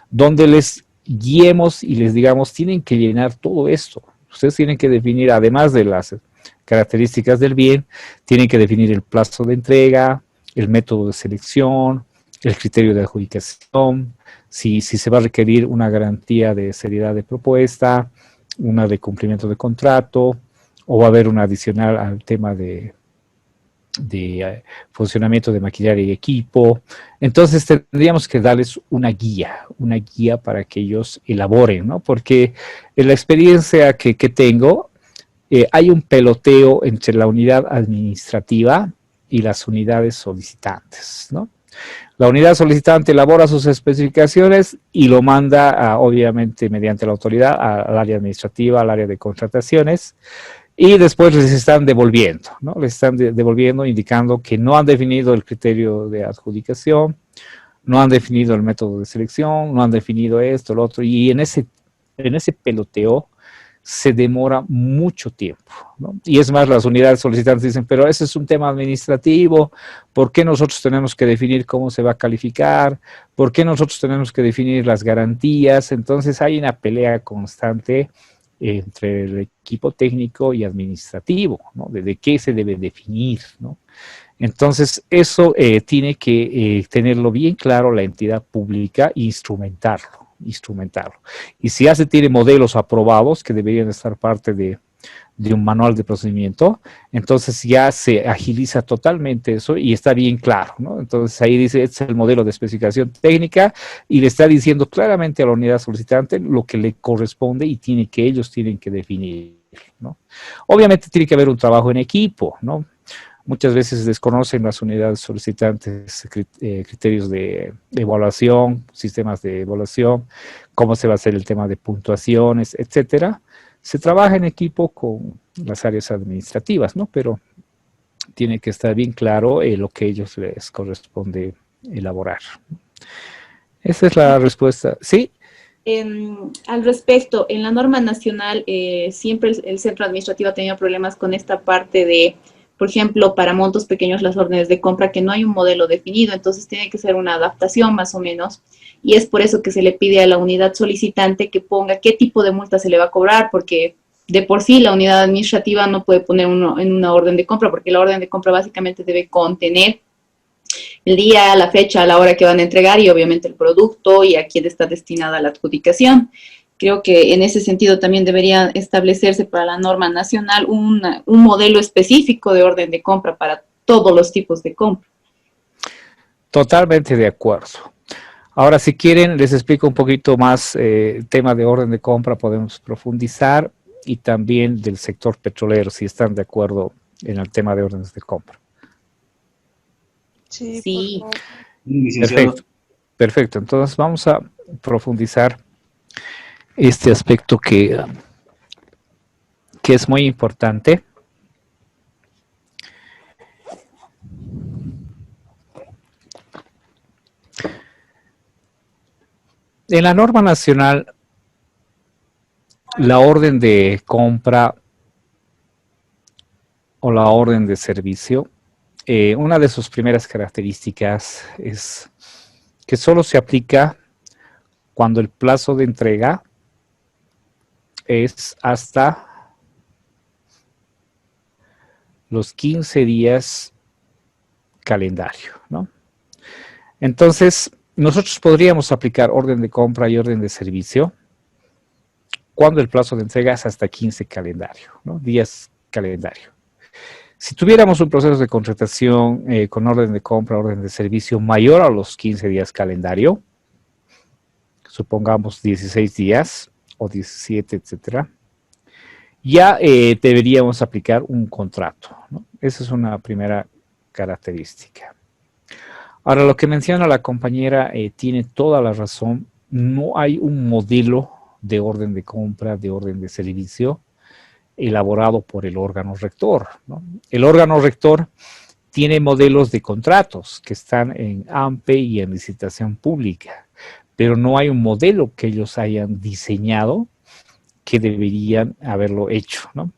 donde les guiemos y les digamos, tienen que llenar todo esto. Ustedes tienen que definir, además de las características del bien, tienen que definir el plazo de entrega, el método de selección, el criterio de adjudicación, si se va a requerir una garantía de seriedad de propuesta, una de cumplimiento de contrato, o va a haber una adicional al tema de funcionamiento de maquinaria y equipo. Entonces tendríamos que darles una guía para que ellos elaboren, ¿no? Porque en la experiencia que tengo, hay un peloteo entre la unidad administrativa y las unidades solicitantes, ¿no? La unidad solicitante elabora sus especificaciones y lo manda, obviamente, mediante la autoridad al área administrativa, al área de contrataciones, y después les están devolviendo, ¿no? Les están devolviendo indicando que no han definido el criterio de adjudicación, no han definido el método de selección, no han definido esto, lo otro, y en ese peloteo se demora mucho tiempo, ¿no? Y es más, las unidades solicitantes dicen, pero ese es un tema administrativo, ¿por qué nosotros tenemos que definir cómo se va a calificar? ¿Por qué nosotros tenemos que definir las garantías? Entonces hay una pelea constante entre el equipo técnico y administrativo, ¿no? De qué se debe definir, ¿no? Entonces, eso tiene que tenerlo bien claro la entidad pública e instrumentarlo. Y si ya se tiene modelos aprobados que deberían estar parte de un manual de procedimiento, entonces ya se agiliza totalmente eso y está bien claro, ¿no? Entonces ahí dice, este es el modelo de especificación técnica y le está diciendo claramente a la unidad solicitante lo que le corresponde y ellos tienen que definir, ¿no? Obviamente tiene que haber un trabajo en equipo, ¿no? Muchas veces desconocen las unidades solicitantes criterios de evaluación, sistemas de evaluación, cómo se va a hacer el tema de puntuaciones, etcétera. Se trabaja en equipo con las áreas administrativas, ¿no? Pero tiene que estar bien claro lo que a ellos les corresponde elaborar. Esa es la respuesta. ¿Sí? Al respecto, en la norma nacional siempre el centro administrativo ha tenido problemas con esta parte de, por ejemplo, para montos pequeños las órdenes de compra, que no hay un modelo definido, entonces tiene que ser una adaptación más o menos, y es por eso que se le pide a la unidad solicitante que ponga qué tipo de multa se le va a cobrar, porque de por sí la unidad administrativa no puede poner uno en una orden de compra, porque la orden de compra básicamente debe contener el día, la fecha, la hora que van a entregar y obviamente el producto y a quién está destinada la adjudicación. Creo que en ese sentido también debería establecerse para la norma nacional un modelo específico de orden de compra para todos los tipos de compra. Totalmente de acuerdo. Ahora, si quieren, les explico un poquito más el tema de orden de compra, podemos profundizar, y también del sector petrolero, si están de acuerdo en el tema de órdenes de compra. Sí. Perfecto. Perfecto. Entonces vamos a profundizar este aspecto que es muy importante. En la norma nacional, la orden de compra o la orden de servicio, una de sus primeras características es que solo se aplica cuando el plazo de entrega es hasta los 15 días calendario, ¿no? Entonces, nosotros podríamos aplicar orden de compra y orden de servicio cuando el plazo de entrega es hasta 15 calendario, ¿no? Días calendario. Si tuviéramos un proceso de contratación con orden de compra, orden de servicio mayor a los 15 días calendario, supongamos 16 días o 17, etcétera, ya deberíamos aplicar un contrato, ¿no? Esa es una primera característica. Ahora, lo que menciona la compañera tiene toda la razón. No hay un modelo de orden de compra, de orden de servicio elaborado por el órgano rector, ¿no? El órgano rector tiene modelos de contratos que están en AMPE y en licitación pública, pero no hay un modelo que ellos hayan diseñado que deberían haberlo hecho, ¿no?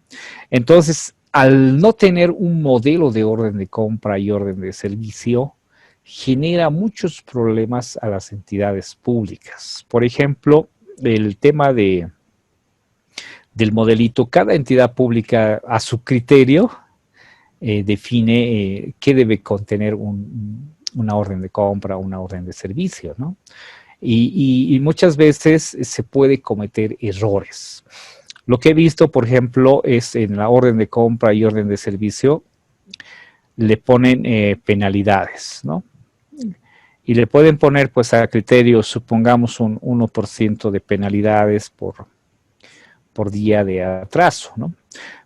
Entonces, al no tener un modelo de orden de compra y orden de servicio, genera muchos problemas a las entidades públicas. Por ejemplo, el tema del modelito, cada entidad pública a su criterio define qué debe contener una orden de compra, una orden de servicio, ¿no? Y muchas veces se puede cometer errores. Lo que he visto, por ejemplo, es en la orden de compra y orden de servicio, le ponen penalidades, ¿no? Y le pueden poner, pues, a criterio, supongamos, un 1% de penalidades por día de atraso, ¿no?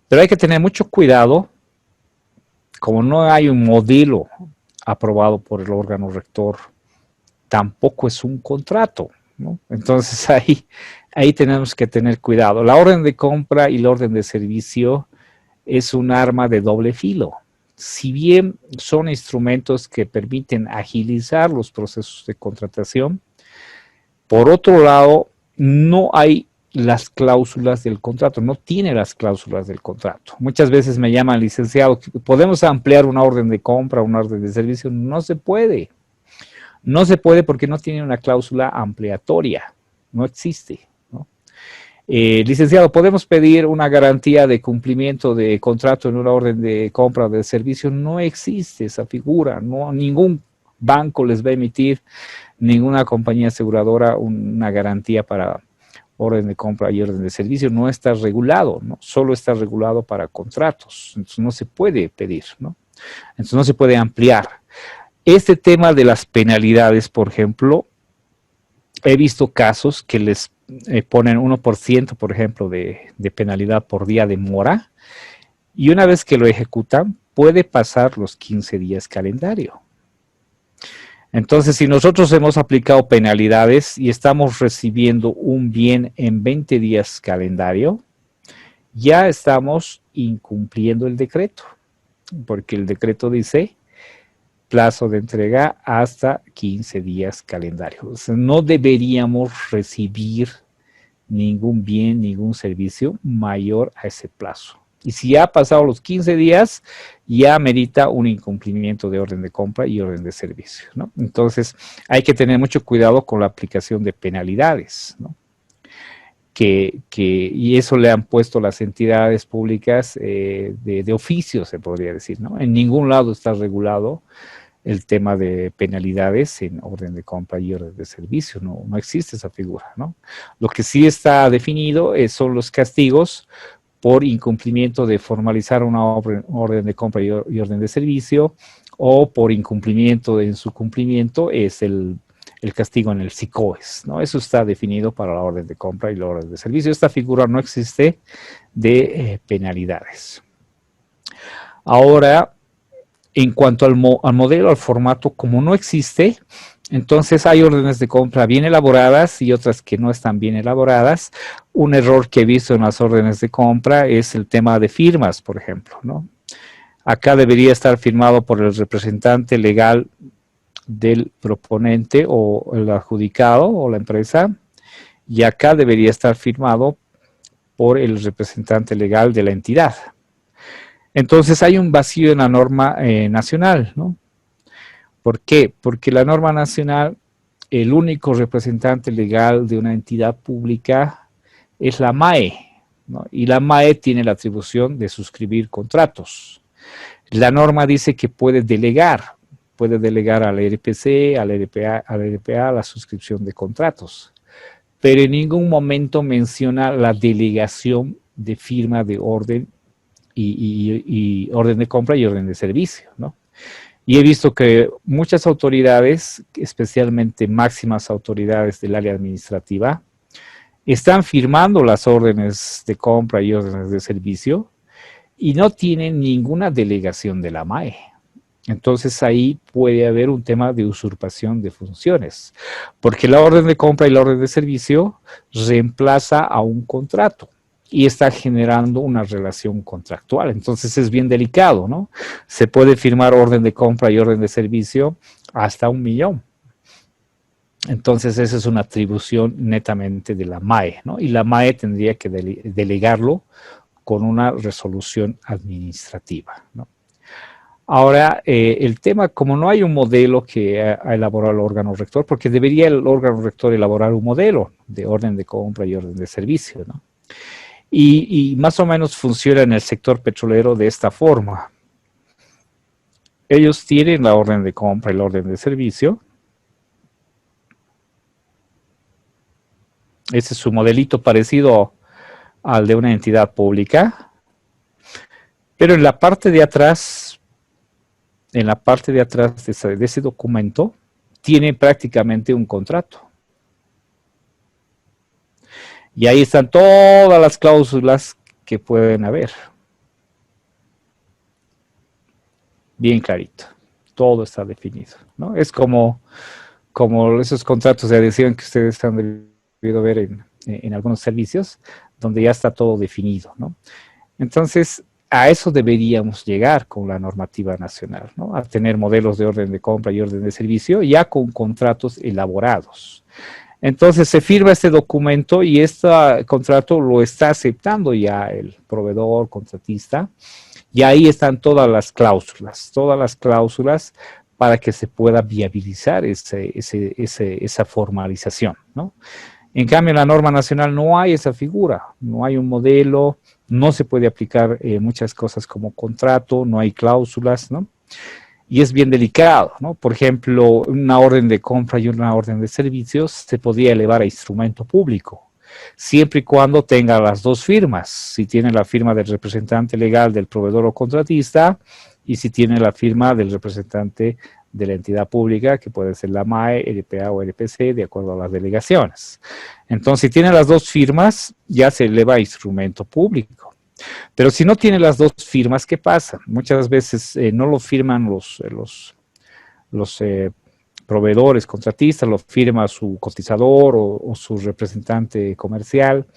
Pero hay que tener mucho cuidado, como no hay un modelo aprobado por el órgano rector, tampoco es un contrato, ¿no? Entonces ahí tenemos que tener cuidado. La orden de compra y la orden de servicio es un arma de doble filo. Si bien son instrumentos que permiten agilizar los procesos de contratación, por otro lado, no hay las cláusulas del contrato, no tiene las cláusulas del contrato. Muchas veces me llaman, licenciado, ¿podemos ampliar una orden de compra, una orden de servicio? No se puede. No se puede porque no tiene una cláusula ampliatoria, no existe, ¿no? Licenciado, ¿podemos pedir una garantía de cumplimiento de contrato en una orden de compra o de servicio? No existe esa figura, no, ningún banco les va a emitir, ninguna compañía aseguradora una garantía para orden de compra y orden de servicio, no está regulado, ¿no? Solo está regulado para contratos, entonces no se puede pedir, ¿no? Entonces no se puede ampliar. Este tema de las penalidades, por ejemplo, he visto casos que les ponen 1%, por ejemplo, de penalidad por día de mora, y una vez que lo ejecutan, puede pasar los 15 días calendario. Entonces, si nosotros hemos aplicado penalidades y estamos recibiendo un bien en 20 días calendario, ya estamos incumpliendo el decreto, porque el decreto dice plazo de entrega hasta 15 días calendario. O sea, no deberíamos recibir ningún bien, ningún servicio mayor a ese plazo. Y si ya ha pasado los 15 días, ya merita un incumplimiento de orden de compra y orden de servicio, ¿no? Entonces, hay que tener mucho cuidado con la aplicación de penalidades, ¿no? Y eso le han puesto las entidades públicas de oficio, se podría decir, ¿no? En ningún lado está regulado el tema de penalidades en orden de compra y orden de servicio, no existe esa figura, ¿no? Lo que sí está definido son los castigos por incumplimiento de formalizar una orden de compra y orden de servicio, o por incumplimiento en su cumplimiento es el castigo en el SICOES, ¿no? Eso está definido para la orden de compra y la orden de servicio. Esta figura no existe de penalidades. Ahora, en cuanto al modelo, al formato, como no existe, entonces hay órdenes de compra bien elaboradas y otras que no están bien elaboradas. Un error que he visto en las órdenes de compra es el tema de firmas, por ejemplo, ¿no? Acá debería estar firmado por el representante legal del proponente o el adjudicado o la empresa, y acá debería estar firmado por el representante legal de la entidad. Entonces hay un vacío en la norma nacional, ¿no? ¿Por qué? Porque la norma nacional, el único representante legal de una entidad pública es la MAE, ¿no? Y la MAE tiene la atribución de suscribir contratos. La norma dice que puede delegar al RPC, al RPA la suscripción de contratos, pero en ningún momento menciona la delegación de firma de orden y orden de compra y orden de servicio, ¿no? Y he visto que muchas autoridades, especialmente máximas autoridades del área administrativa, están firmando las órdenes de compra y órdenes de servicio y no tienen ninguna delegación de la MAE. Entonces ahí puede haber un tema de usurpación de funciones, porque la orden de compra y la orden de servicio reemplaza a un contrato y está generando una relación contractual. Entonces es bien delicado, ¿no? Se puede firmar orden de compra y orden de servicio hasta 1 millón. Entonces esa es una atribución netamente de la MAE, ¿no? Y la MAE tendría que delegarlo con una resolución administrativa, ¿no? Ahora, el tema, como no hay un modelo que ha elaborado el órgano rector, porque debería el órgano rector elaborar un modelo de orden de compra y orden de servicio, ¿no? Y más o menos funciona en el sector petrolero de esta forma. Ellos tienen la orden de compra y la orden de servicio. Ese es su modelito parecido al de una entidad pública. Pero en la parte de atrás, de ese documento, tiene prácticamente un contrato. Y ahí están todas las cláusulas que pueden haber. Bien clarito. Todo está definido, ¿no? Es como esos contratos de adhesión que ustedes han debido ver en algunos servicios, donde ya está todo definido, ¿no? Entonces, a eso deberíamos llegar con la normativa nacional, ¿no? A tener modelos de orden de compra y orden de servicio ya con contratos elaborados. Entonces se firma este documento y este contrato lo está aceptando ya el proveedor, contratista, y ahí están todas las cláusulas para que se pueda viabilizar esa formalización, ¿no? En cambio, en la norma nacional no hay esa figura, no hay un modelo, no se puede aplicar muchas cosas como contrato, no hay cláusulas, ¿no? Y es bien delicado, ¿no? Por ejemplo, una orden de compra y una orden de servicios se podría elevar a instrumento público, siempre y cuando tenga las dos firmas, si tiene la firma del representante legal del proveedor o contratista y si tiene la firma del representante de la entidad pública, que puede ser la MAE, LPA o LPC, de acuerdo a las delegaciones. Entonces, si tiene las dos firmas, ya se eleva a instrumento público. Pero si no tiene las dos firmas, ¿qué pasa? Muchas veces no lo firman los proveedores, contratistas, lo firma su cotizador o su representante comercial,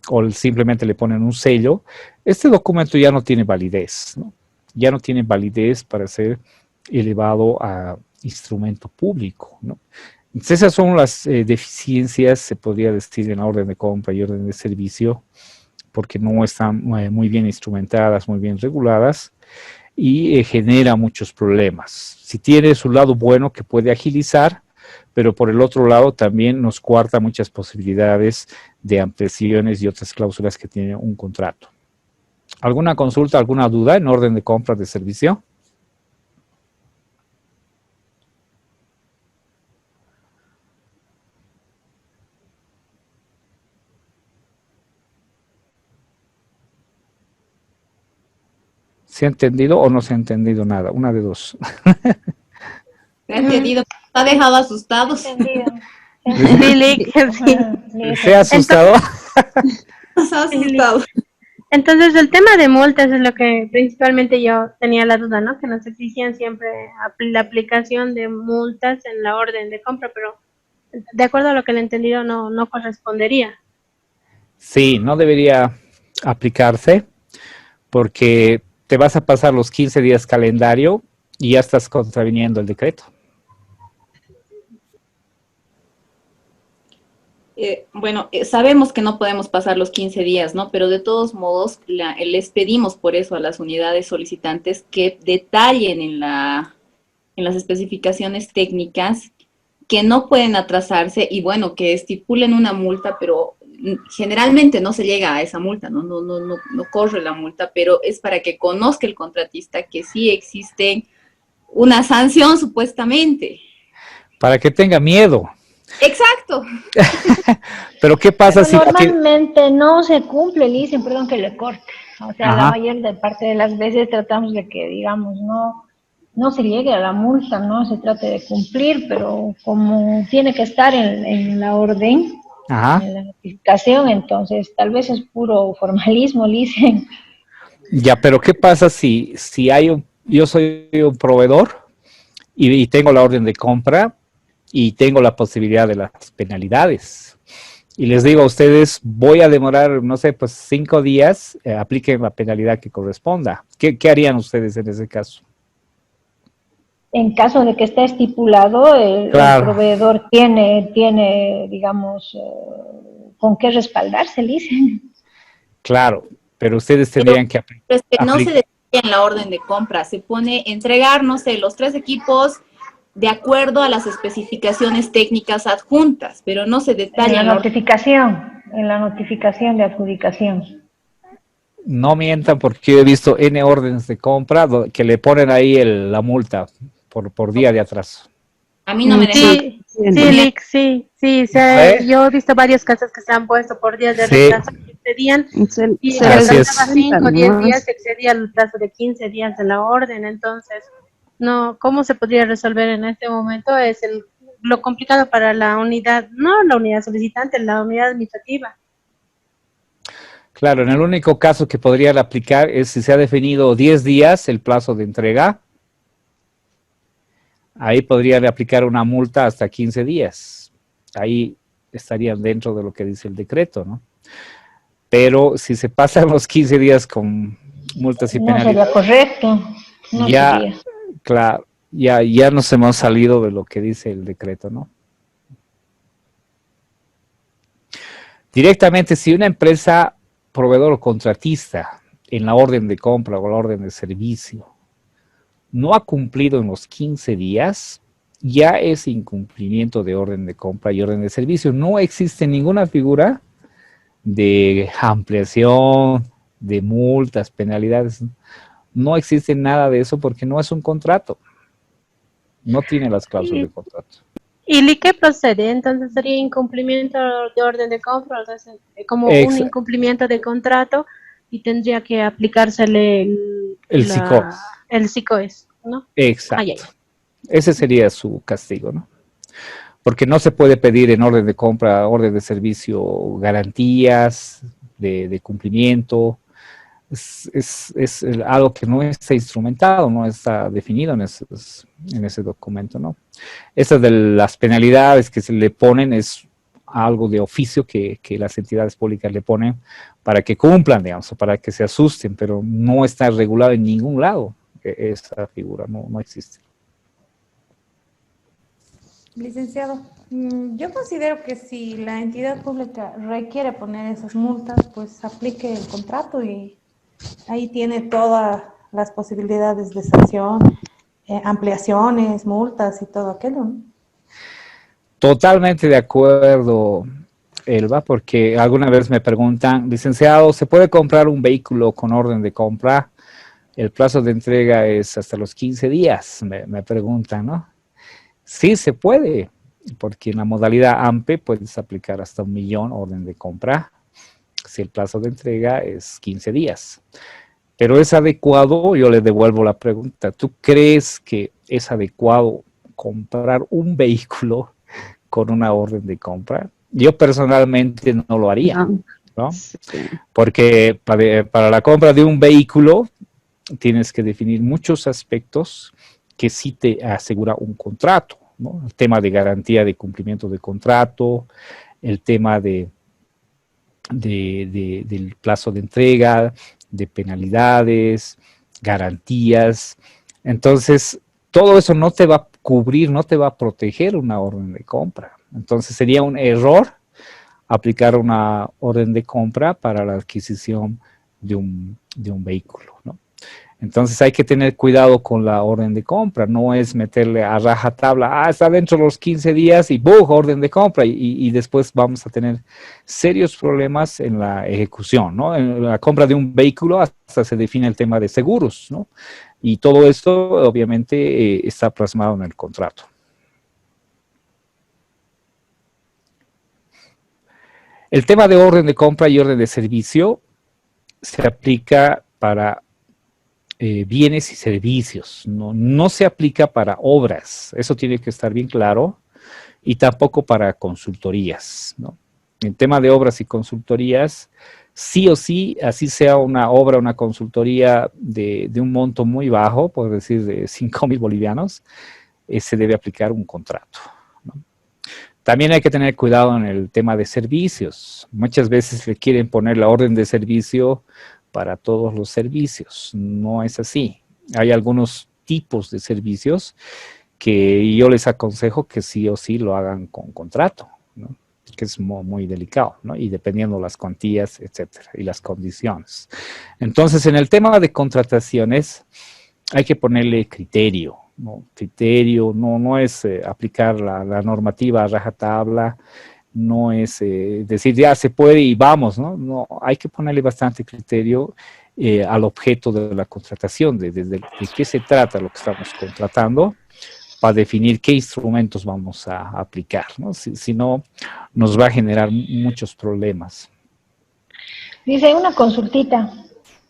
o simplemente le ponen un sello. Este documento ya no tiene validez, ¿no? Ya no tiene validez para ser elevado a instrumento público, ¿no? Entonces esas son las deficiencias, se podría decir, en la orden de compra y orden de servicio, porque no están muy bien instrumentadas, muy bien reguladas, y genera muchos problemas. Si tiene su lado bueno que puede agilizar, pero por el otro lado también nos coarta muchas posibilidades de ampliaciones y otras cláusulas que tiene un contrato. ¿Alguna consulta, alguna duda en orden de compra de servicio? ¿Se ha entendido o no se ha entendido nada? Una de dos. ¿Se ha entendido? ¿Está dejado asustados? Sí, Lick, sí. ¿Se ha asustado? Está asustado. Entonces, el tema de multas es lo que principalmente yo tenía la duda, ¿no? Que nos exigían siempre la aplicación de multas en la orden de compra, pero de acuerdo a lo que le he entendido, no correspondería. Sí, no debería aplicarse porque te vas a pasar los 15 días calendario y ya estás contraviniendo el decreto. Bueno, sabemos que no podemos pasar los 15 días, ¿no? Pero de todos modos, les pedimos por eso a las unidades solicitantes que detallen en las especificaciones técnicas que no pueden atrasarse y, bueno, que estipulen una multa, pero generalmente no se llega a esa multa, no corre la multa, pero es para que conozca el contratista que sí existe una sanción supuestamente. Para que tenga miedo. Exacto. Pero ¿qué pasa si normalmente no se cumple, Licen, perdón que le corte. O sea, Ajá. la mayor parte de las veces tratamos de que, digamos, no se llegue a la multa, no se trate de cumplir, pero como tiene que estar en la orden, Ajá. en la notificación, entonces tal vez es puro formalismo, Licen. Ya, pero ¿qué pasa si yo soy un proveedor y tengo la orden de compra y tengo la posibilidad de las penalidades? Y les digo a ustedes, voy a demorar, no sé, pues 5 días, apliquen la penalidad que corresponda. ¿Qué harían ustedes en ese caso? En caso de que esté estipulado, Claro. el proveedor tiene digamos, con qué respaldarse, Licen. Claro, pero ustedes tendrían que aplicar. Pero es que no se detalla en la orden de compra, se pone entregar, no sé, los 3 equipos de acuerdo a las especificaciones técnicas adjuntas, pero no se detalla en la notificación de adjudicación. No mientan porque yo he visto N órdenes de compra que le ponen ahí la multa por día de atraso. A mí no me dejan. Sí, Lick, sí. Yo he visto varios casos que se han puesto por días de retraso que excedían y se alcanzaba 5 o 10 días, se excedía el plazo de 15 días de la orden. Entonces, no, ¿cómo se podría resolver en este momento? Es lo complicado para la unidad, no la unidad solicitante, la unidad administrativa. Claro, en el único caso que podrían aplicar es si se ha definido 10 días el plazo de entrega. Ahí podrían aplicar una multa hasta 15 días. Ahí estarían dentro de lo que dice el decreto, ¿no? Pero si se pasan los 15 días con multas y penalidades. No sería correcto. No ya, sería. Claro, ya nos hemos salido de lo que dice el decreto, ¿no? Directamente, si una empresa, proveedor o contratista, en la orden de compra o la orden de servicio, no ha cumplido en los 15 días, ya es incumplimiento de orden de compra y orden de servicio. No existe ninguna figura de ampliación, de multas, penalidades. No existe nada de eso porque no es un contrato. No tiene las cláusulas de contrato. ¿Y qué procede? Entonces sería incumplimiento de orden de compra, o sea, como un incumplimiento de contrato y tendría que aplicársele el SICOES. El SICOES, ¿no? Exacto. Ese sería su castigo, ¿no? Porque no se puede pedir en orden de compra, orden de servicio, garantías de cumplimiento. Es algo que no está instrumentado, no está definido en ese documento, ¿no? Esas de las penalidades que se le ponen es algo de oficio que las entidades públicas le ponen para que cumplan, digamos, para que se asusten, pero no está regulado en ningún lado. Esa figura no existe. Licenciado, yo considero que si la entidad pública requiere poner esas multas, pues aplique el contrato y ahí tiene todas las posibilidades de sanción, ampliaciones, multas y todo aquello, ¿no? Totalmente de acuerdo, Elba, porque alguna vez me preguntan, licenciado, ¿se puede comprar un vehículo con orden de compra? El plazo de entrega es hasta los 15 días, me preguntan, ¿no? Sí se puede, porque en la modalidad AMPE puedes aplicar hasta 1 millón orden de compra, si el plazo de entrega es 15 días. Pero es adecuado, yo le devuelvo la pregunta, ¿tú crees que es adecuado comprar un vehículo con una orden de compra? Yo personalmente no lo haría, ¿no? Porque para la compra de un vehículo tienes que definir muchos aspectos que sí te asegura un contrato, ¿no? El tema de garantía de cumplimiento de contrato, el tema del plazo de entrega, de penalidades, garantías. Entonces, todo eso no te va a cubrir, no te va a proteger una orden de compra. Entonces, sería un error aplicar una orden de compra para la adquisición de un vehículo, ¿no? Entonces hay que tener cuidado con la orden de compra, no es meterle a rajatabla, está dentro de los 15 días y ¡buf! Orden de compra y después vamos a tener serios problemas en la ejecución, ¿no? En la compra de un vehículo hasta se define el tema de seguros, ¿no? Y todo esto obviamente está plasmado en el contrato. El tema de orden de compra y orden de servicio se aplica para bienes y servicios, no se aplica para obras, eso tiene que estar bien claro, y tampoco para consultorías, ¿no? En tema de obras y consultorías, sí o sí, así sea una obra, una consultoría de un monto muy bajo, por decir de 5.000 bolivianos, se debe aplicar un contrato, ¿no? También hay que tener cuidado en el tema de servicios. Muchas veces le quieren poner la orden de servicio para todos los servicios. No es así. Hay algunos tipos de servicios que yo les aconsejo que sí o sí lo hagan con contrato, ¿no? Que es muy delicado, ¿no? Y dependiendo las cuantías, etcétera, y las condiciones. Entonces, en el tema de contrataciones, hay que ponerle criterio, ¿no? Criterio no es aplicar la normativa a rajatabla, no es decir ya se puede y vamos, ¿no? No, hay que ponerle bastante criterio al objeto de la contratación, de qué se trata lo que estamos contratando, para definir qué instrumentos vamos a aplicar, ¿no? Si no, nos va a generar muchos problemas. Dice una consultita.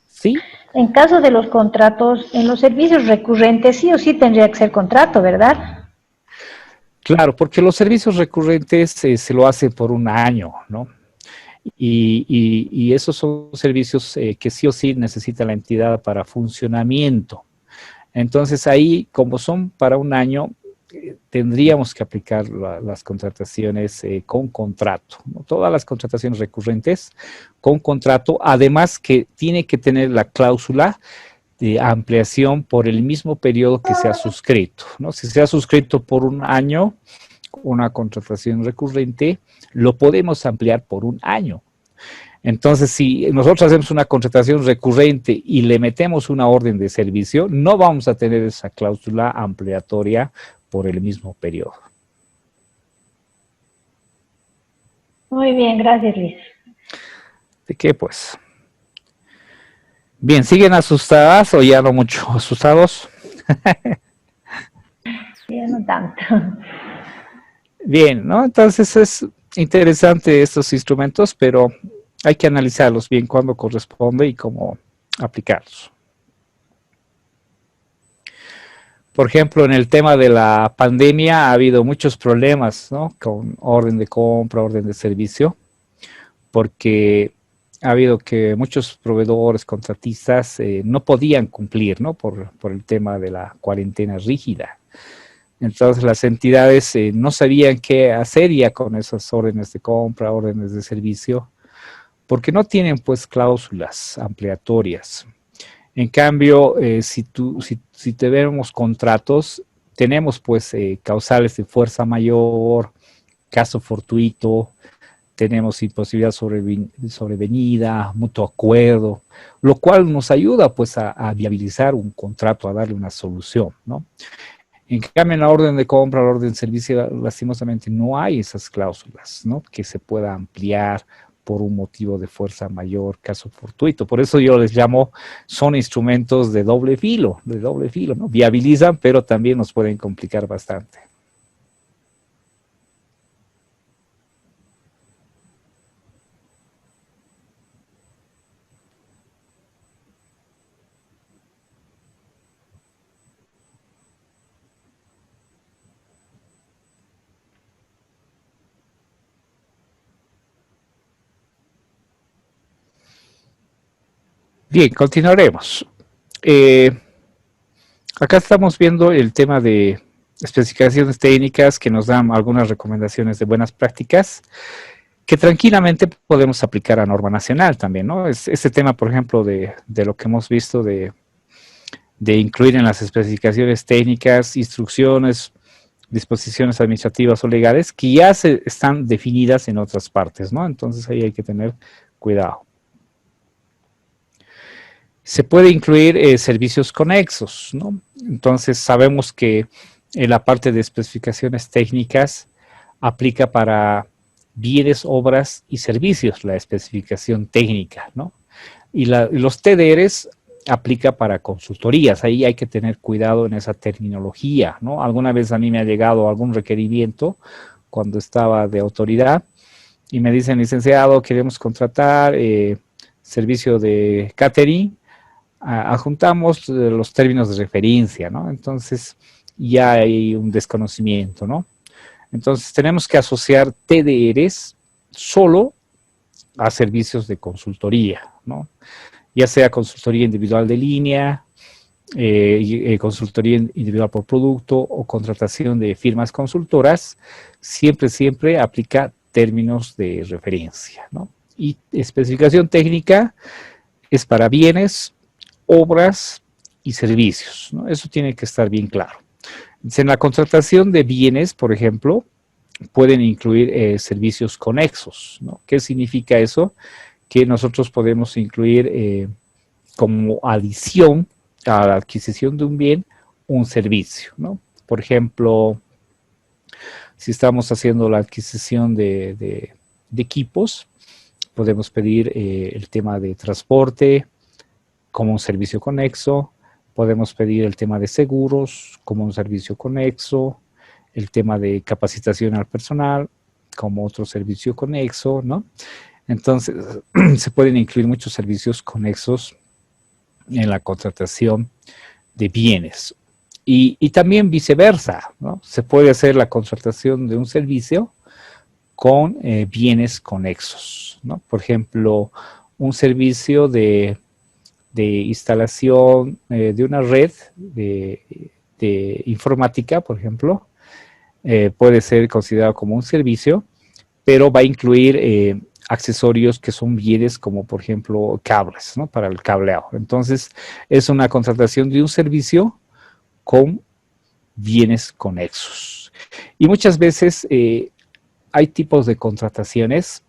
¿Sí? En caso de los contratos, en los servicios recurrentes, sí o sí tendría que ser contrato, ¿verdad? Claro, porque los servicios recurrentes se lo hacen por un año, ¿no? Y esos son servicios que sí o sí necesita la entidad para funcionamiento. Entonces ahí, como son para un año, tendríamos que aplicar las contrataciones con contrato, ¿no? Todas las contrataciones recurrentes con contrato, además que tiene que tener la cláusula de ampliación por el mismo periodo que se ha suscrito, ¿no? Si se ha suscrito por un año una contratación recurrente, lo podemos ampliar por un año. Entonces, si nosotros hacemos una contratación recurrente y le metemos una orden de servicio, no vamos a tener esa cláusula ampliatoria por el mismo periodo. Muy bien, gracias, Luis. ¿De qué, pues? Bien, ¿siguen asustadas o ya no mucho asustados? Ya no tanto. Bien, ¿no? Entonces es interesante estos instrumentos, pero hay que analizarlos bien cuando corresponde y cómo aplicarlos. Por ejemplo, en el tema de la pandemia ha habido muchos problemas, ¿no? Con orden de compra, orden de servicio, porque ha habido que muchos proveedores, contratistas no podían cumplir, ¿no? Por el tema de la cuarentena rígida. Entonces las entidades no sabían qué hacer ya con esas órdenes de compra, órdenes de servicio, porque no tienen pues cláusulas ampliatorias. En cambio, si tenemos contratos, tenemos pues causales de fuerza mayor, caso fortuito, tenemos imposibilidad sobrevenida, mutuo acuerdo, lo cual nos ayuda pues a viabilizar un contrato, a darle una solución, ¿no? En cambio, en la orden de compra, la orden de servicio, lastimosamente no hay esas cláusulas, ¿no? Que se pueda ampliar por un motivo de fuerza mayor, caso fortuito. Por eso yo les llamo, son instrumentos de doble filo, ¿no? Viabilizan, pero también nos pueden complicar bastante. Bien, continuaremos. Acá estamos viendo el tema de especificaciones técnicas que nos dan algunas recomendaciones de buenas prácticas que tranquilamente podemos aplicar a norma nacional también, ¿no? Este tema, por ejemplo, de lo que hemos visto de incluir en las especificaciones técnicas, instrucciones, disposiciones administrativas o legales que ya están definidas en otras partes, ¿no? Entonces ahí hay que tener cuidado. Se puede incluir servicios conexos, ¿no? Entonces sabemos que en la parte de especificaciones técnicas aplica para bienes, obras y servicios la especificación técnica, ¿no? Y los TDRs aplica para consultorías. Ahí hay que tener cuidado en esa terminología, ¿no? Alguna vez a mí me ha llegado algún requerimiento cuando estaba de autoridad y me dicen, licenciado, queremos contratar servicio de catering, adjuntamos los términos de referencia, ¿no? Entonces ya hay un desconocimiento, ¿no? Entonces tenemos que asociar TDRs solo a servicios de consultoría, ¿no? Ya sea consultoría individual de línea, consultoría individual por producto o contratación de firmas consultoras, siempre aplica términos de referencia, ¿no? Y especificación técnica es para bienes, obras y servicios, ¿no? Eso tiene que estar bien claro. En la contratación de bienes, por ejemplo, pueden incluir servicios conexos, ¿no? ¿Qué significa eso? Que nosotros podemos incluir como adición a la adquisición de un bien, un servicio, ¿no? Por ejemplo, si estamos haciendo la adquisición de equipos, podemos pedir el tema de transporte como un servicio conexo, podemos pedir el tema de seguros como un servicio conexo, el tema de capacitación al personal como otro servicio conexo, ¿no? Entonces, se pueden incluir muchos servicios conexos en la contratación de bienes. Y también viceversa, ¿no? Se puede hacer la contratación de un servicio con bienes conexos, ¿no? Por ejemplo, un servicio de instalación de una red de informática, por ejemplo, puede ser considerado como un servicio, pero va a incluir accesorios que son bienes como, por ejemplo, cables, ¿no? Para el cableado. Entonces, es una contratación de un servicio con bienes conexos. Y muchas veces hay tipos de contrataciones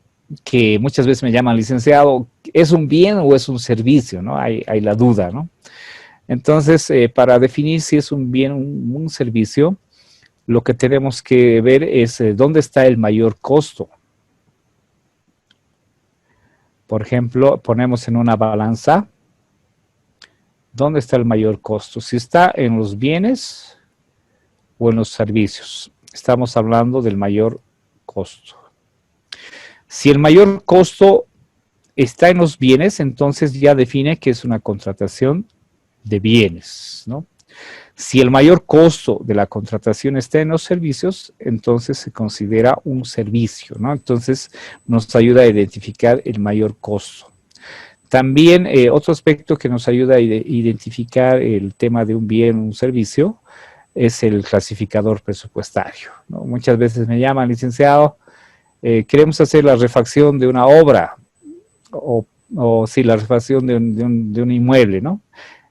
que muchas veces me llaman, licenciado, ¿es un bien o es un servicio? ¿No? Hay la duda, ¿no? Entonces, para definir si es un bien o un servicio, lo que tenemos que ver es dónde está el mayor costo. Por ejemplo, ponemos en una balanza, ¿dónde está el mayor costo? Si está en los bienes o en los servicios. Estamos hablando del mayor costo. Si el mayor costo está en los bienes, entonces ya define que es una contratación de bienes, ¿no? Si el mayor costo de la contratación está en los servicios, entonces se considera un servicio, ¿no? Entonces nos ayuda a identificar el mayor costo. También otro aspecto que nos ayuda a identificar el tema de un bien o un servicio es el clasificador presupuestario, ¿no? Muchas veces me llaman, licenciado, queremos hacer la refacción de una obra o sí, la refacción de un inmueble, ¿no?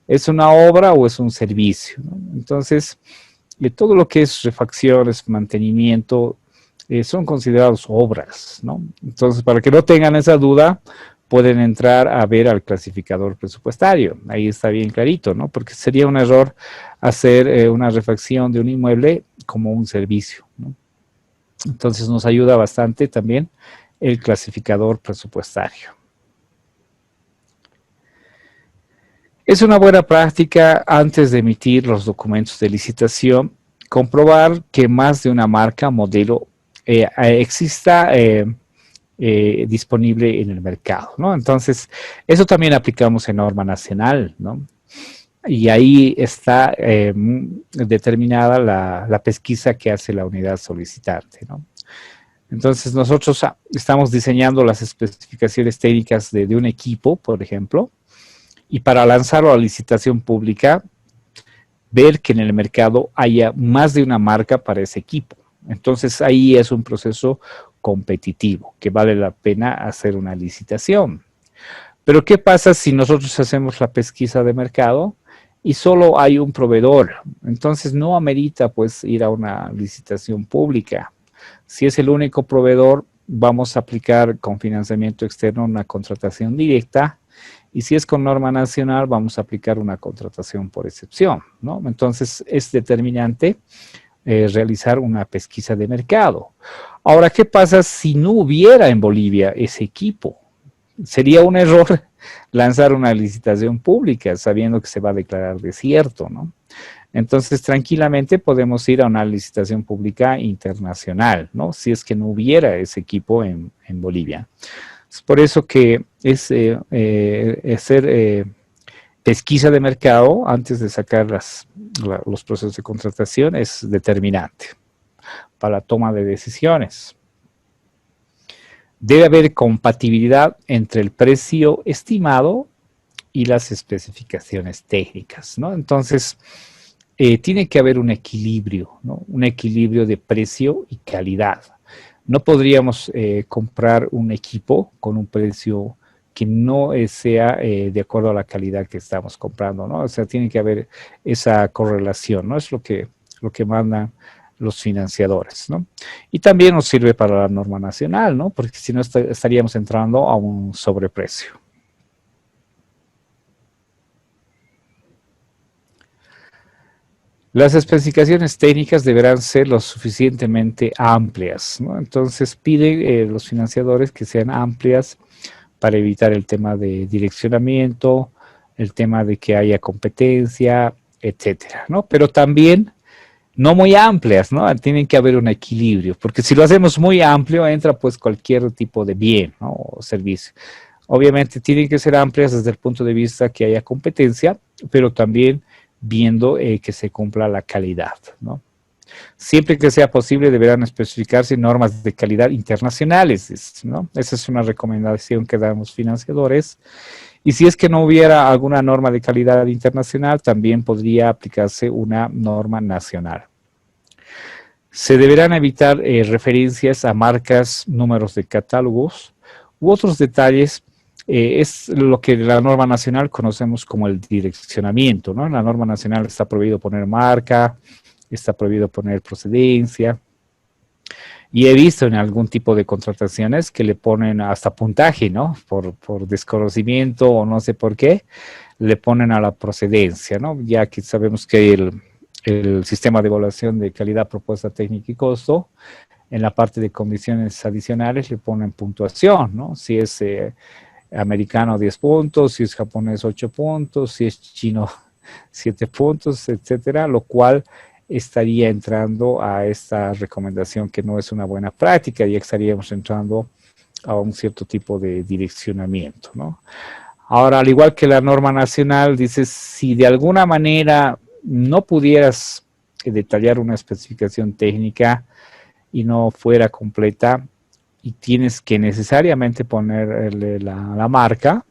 ¿Es una obra o es un servicio? ¿No? Entonces, todo lo que es refacciones, mantenimiento, son considerados obras, ¿no? Entonces, para que no tengan esa duda, pueden entrar a ver al clasificador presupuestario. Ahí está bien clarito, ¿no? Porque sería un error hacer una refacción de un inmueble como un servicio, ¿no? Entonces, nos ayuda bastante también el clasificador presupuestario. Es una buena práctica antes de emitir los documentos de licitación, comprobar que más de una marca, modelo, exista disponible en el mercado, ¿no? Entonces, eso también aplicamos en norma nacional, ¿no? Y ahí está determinada la pesquisa que hace la unidad solicitante, ¿no? Entonces, nosotros estamos diseñando las especificaciones técnicas de un equipo, por ejemplo, y para lanzarlo a licitación pública, ver que en el mercado haya más de una marca para ese equipo. Entonces, ahí es un proceso competitivo, que vale la pena hacer una licitación. Pero, ¿qué pasa si nosotros hacemos la pesquisa de mercado y solo hay un proveedor? Entonces, no amerita, pues, ir a una licitación pública. Si es el único proveedor, vamos a aplicar con financiamiento externo una contratación directa. Y si es con norma nacional, vamos a aplicar una contratación por excepción, ¿no? Entonces, es determinante realizar una pesquisa de mercado. Ahora, ¿qué pasa si no hubiera en Bolivia ese equipo? Sería un error lanzar una licitación pública sabiendo que se va a declarar desierto, ¿no? Entonces, tranquilamente podemos ir a una licitación pública internacional, ¿no? Si es que no hubiera ese equipo en Bolivia. Es por eso que hacer pesquisa de mercado antes de sacar los procesos de contratación es determinante para la toma de decisiones. Debe haber compatibilidad entre el precio estimado y las especificaciones técnicas, ¿no? Entonces, tiene que haber un equilibrio, ¿no? Un equilibrio de precio y calidad. No podríamos comprar un equipo con un precio que no sea de acuerdo a la calidad que estamos comprando, ¿no? O sea, tiene que haber esa correlación, ¿no? Es lo que mandan los financiadores, ¿no? Y también nos sirve para la norma nacional, ¿no? Porque si no estaríamos entrando a un sobreprecio. Las especificaciones técnicas deberán ser lo suficientemente amplias, ¿no? Entonces piden los financiadores que sean amplias para evitar el tema de direccionamiento, el tema de que haya competencia, etcétera, ¿no? Pero también no muy amplias, ¿no? Tienen que haber un equilibrio, porque si lo hacemos muy amplio entra pues cualquier tipo de bien, ¿no? O servicio. Obviamente tienen que ser amplias desde el punto de vista que haya competencia, pero también viendo que se cumpla la calidad, ¿no? Siempre que sea posible deberán especificarse normas de calidad internacionales, ¿no? Esa es una recomendación que damos financiadores. Y si es que no hubiera alguna norma de calidad internacional, también podría aplicarse una norma nacional. Se deberán evitar referencias a marcas, números de catálogos u otros detalles. Es lo que la norma nacional conocemos como el direccionamiento, ¿no? En la norma nacional está prohibido poner marca, está prohibido poner procedencia. Y he visto en algún tipo de contrataciones que le ponen hasta puntaje, ¿no? Por desconocimiento o no sé por qué, le ponen a la procedencia, ¿no? Ya que sabemos que el sistema de evaluación de calidad, propuesta técnica y costo, en la parte de condiciones adicionales le ponen puntuación, ¿no? Si es americano 10 puntos, si es japonés 8 puntos, si es chino 7 puntos, etcétera, lo cual estaría entrando a esta recomendación que no es una buena práctica y estaríamos entrando a un cierto tipo de direccionamiento, ¿no? Ahora, al igual que la norma nacional, dice, si de alguna manera no pudieras detallar una especificación técnica y no fuera completa y tienes que necesariamente ponerle la marca,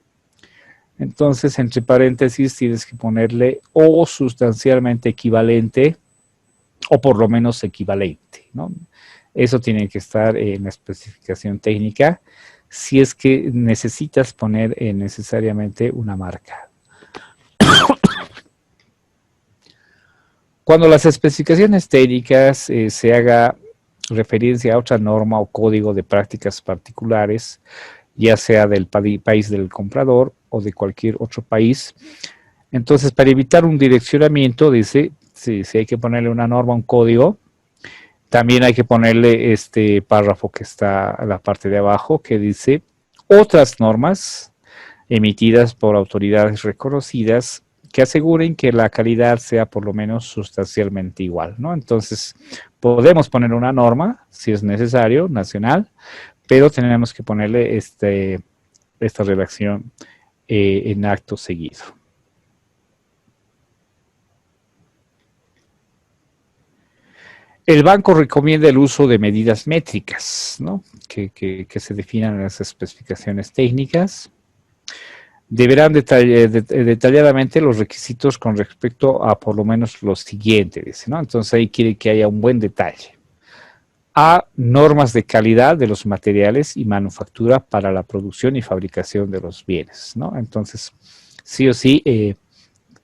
entonces entre paréntesis tienes que ponerle o sustancialmente equivalente o por lo menos equivalente, ¿no? Eso tiene que estar en la especificación técnica si es que necesitas poner necesariamente una marca. Cuando las especificaciones técnicas se haga referencia a otra norma o código de prácticas particulares, ya sea del país del comprador o de cualquier otro país, entonces para evitar un direccionamiento, dice, si hay que ponerle una norma, un código, también hay que ponerle este párrafo que está en la parte de abajo que dice otras normas emitidas por autoridades reconocidas que aseguren que la calidad sea por lo menos sustancialmente igual, ¿no? Entonces, podemos poner una norma, si es necesario, nacional, pero tenemos que ponerle esta redacción en acto seguido. El banco recomienda el uso de medidas métricas, ¿no? que se definan en las especificaciones técnicas. Deberán detalladamente los requisitos con respecto a por lo menos lo siguiente, dice, ¿no? Entonces ahí quiere que haya un buen detalle. A, normas de calidad de los materiales y manufactura para la producción y fabricación de los bienes, ¿no? Entonces, sí o sí,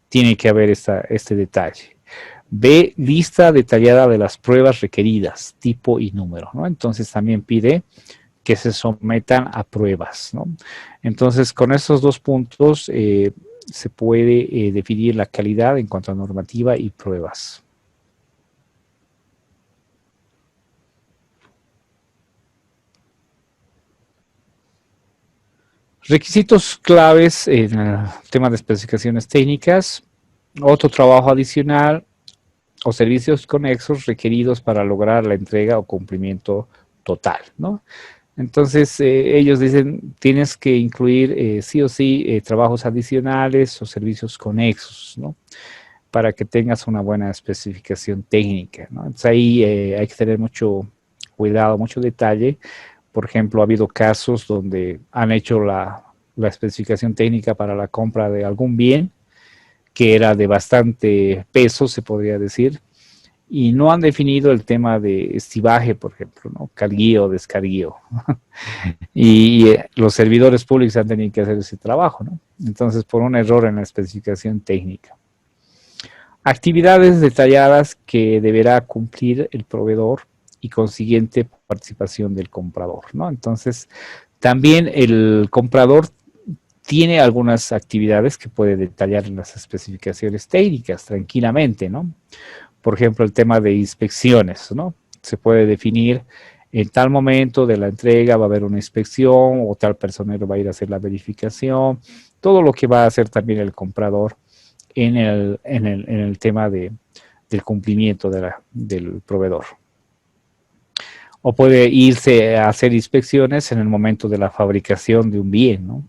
tiene que haber este detalle. B, lista detallada de las pruebas requeridas, tipo y número, ¿no? Entonces también pide que se sometan a pruebas, ¿no? Entonces, con estos dos puntos se puede definir la calidad en cuanto a normativa y pruebas. Requisitos claves en el tema de especificaciones técnicas, otro trabajo adicional o servicios conexos requeridos para lograr la entrega o cumplimiento total, ¿no? Entonces, ellos dicen, tienes que incluir sí o sí trabajos adicionales o servicios conexos, ¿no? Para que tengas una buena especificación técnica, ¿no? Entonces, ahí hay que tener mucho cuidado, mucho detalle. Por ejemplo, ha habido casos donde han hecho la especificación técnica para la compra de algún bien que era de bastante peso, se podría decir, y no han definido el tema de estibaje, por ejemplo, ¿no? Carguío, descarguío. Y los servidores públicos han tenido que hacer ese trabajo, ¿no? Entonces, por un error en la especificación técnica. Actividades detalladas que deberá cumplir el proveedor y consiguiente participación del comprador, ¿no? Entonces, también el comprador tiene algunas actividades que puede detallar en las especificaciones técnicas tranquilamente, ¿no? Por ejemplo, el tema de inspecciones, ¿no? Se puede definir en tal momento de la entrega va a haber una inspección o tal personero va a ir a hacer la verificación, todo lo que va a hacer también el comprador en el tema del cumplimiento del proveedor. O puede irse a hacer inspecciones en el momento de la fabricación de un bien, ¿no?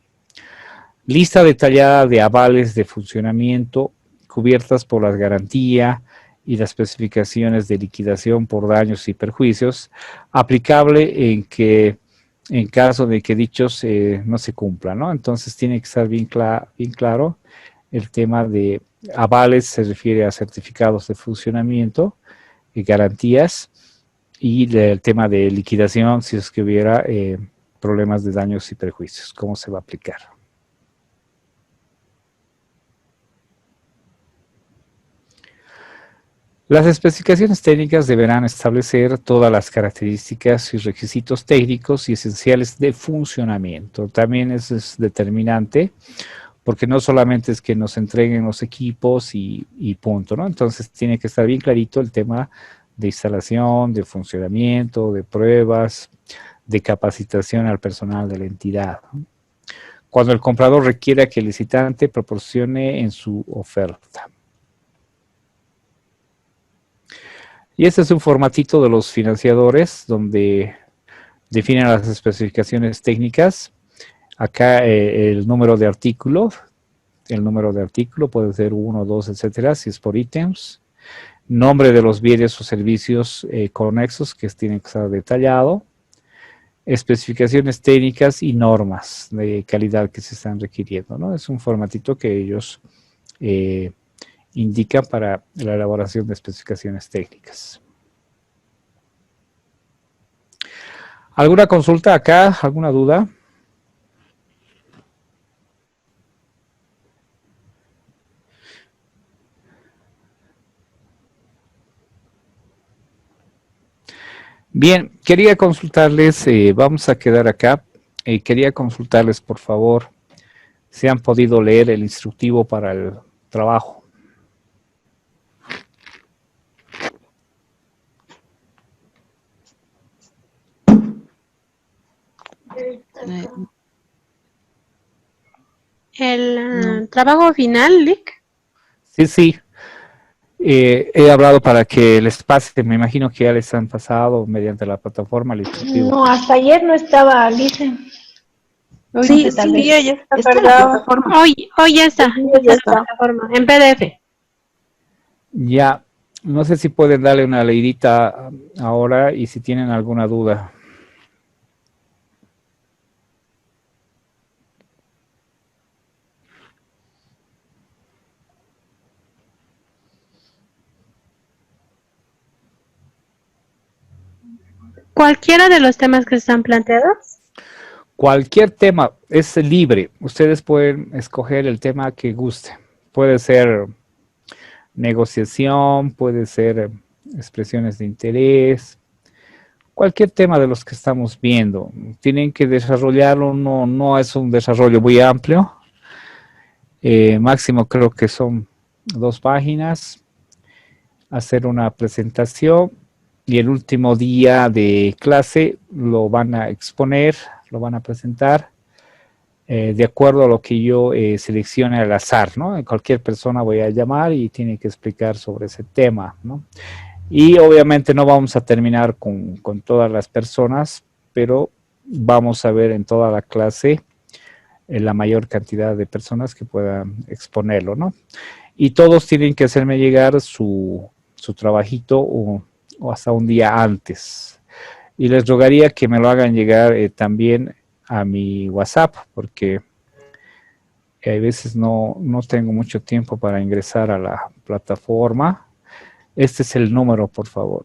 Lista detallada de avales de funcionamiento cubiertas por las garantías y las especificaciones de liquidación por daños y perjuicios, aplicable en caso de que dichos no se cumplan, ¿no? Entonces tiene que estar bien claro el tema de avales, se refiere a certificados de funcionamiento y garantías, y el tema de liquidación, si es que hubiera problemas de daños y perjuicios, ¿cómo se va a aplicar? Las especificaciones técnicas deberán establecer todas las características y requisitos técnicos y esenciales de funcionamiento. También eso es determinante, porque no solamente es que nos entreguen los equipos y punto, ¿no? Entonces tiene que estar bien clarito el tema de instalación, de funcionamiento, de pruebas, de capacitación al personal de la entidad, ¿no? Cuando el comprador requiera que el licitante proporcione en su oferta. Y este es un formatito de los financiadores donde definen las especificaciones técnicas. Acá el número de artículo. El número de artículo puede ser 1, 2, etcétera, si es por ítems. Nombre de los bienes o servicios conexos que tienen que estar detallado. Especificaciones técnicas y normas de calidad que se están requiriendo, ¿no? Es un formatito que ellos indican para la elaboración de especificaciones técnicas. ¿Alguna consulta acá? ¿Alguna duda? Bien, quería consultarles, vamos a quedar acá, quería consultarles por favor si han podido leer el instructivo para el trabajo. El trabajo final, Lick. Sí, sí. He hablado para que les pase, me imagino que ya les han pasado mediante la plataforma el instructivo. No, hasta ayer no estaba, Alice. Sí, Tal sí, vez. ya está Está en la cargado. plataforma. Hoy ya está. Sí, Ya ya está en la está. plataforma, en PDF. Ya, no sé si pueden darle una leidita ahora y si tienen alguna duda. Cualquiera de los temas que están planteados. Cualquier tema es libre. Ustedes pueden escoger el tema que guste. Puede ser negociación, puede ser expresiones de interés, cualquier tema de los que estamos viendo. Tienen que desarrollarlo, no es un desarrollo muy amplio. Máximo creo que son 2 páginas. Hacer una presentación y el último día de clase lo van a exponer, lo van a presentar de acuerdo a lo que yo seleccione al azar, ¿no? Cualquier persona voy a llamar y tiene que explicar sobre ese tema, ¿no? Y obviamente no vamos a terminar con todas las personas, pero vamos a ver en toda la clase la mayor cantidad de personas que puedan exponerlo, ¿no? Y todos tienen que hacerme llegar su trabajito o hasta un día antes. Y les rogaría que me lo hagan llegar también a mi WhatsApp, porque a veces no tengo mucho tiempo para ingresar a la plataforma. Este es el número, por favor.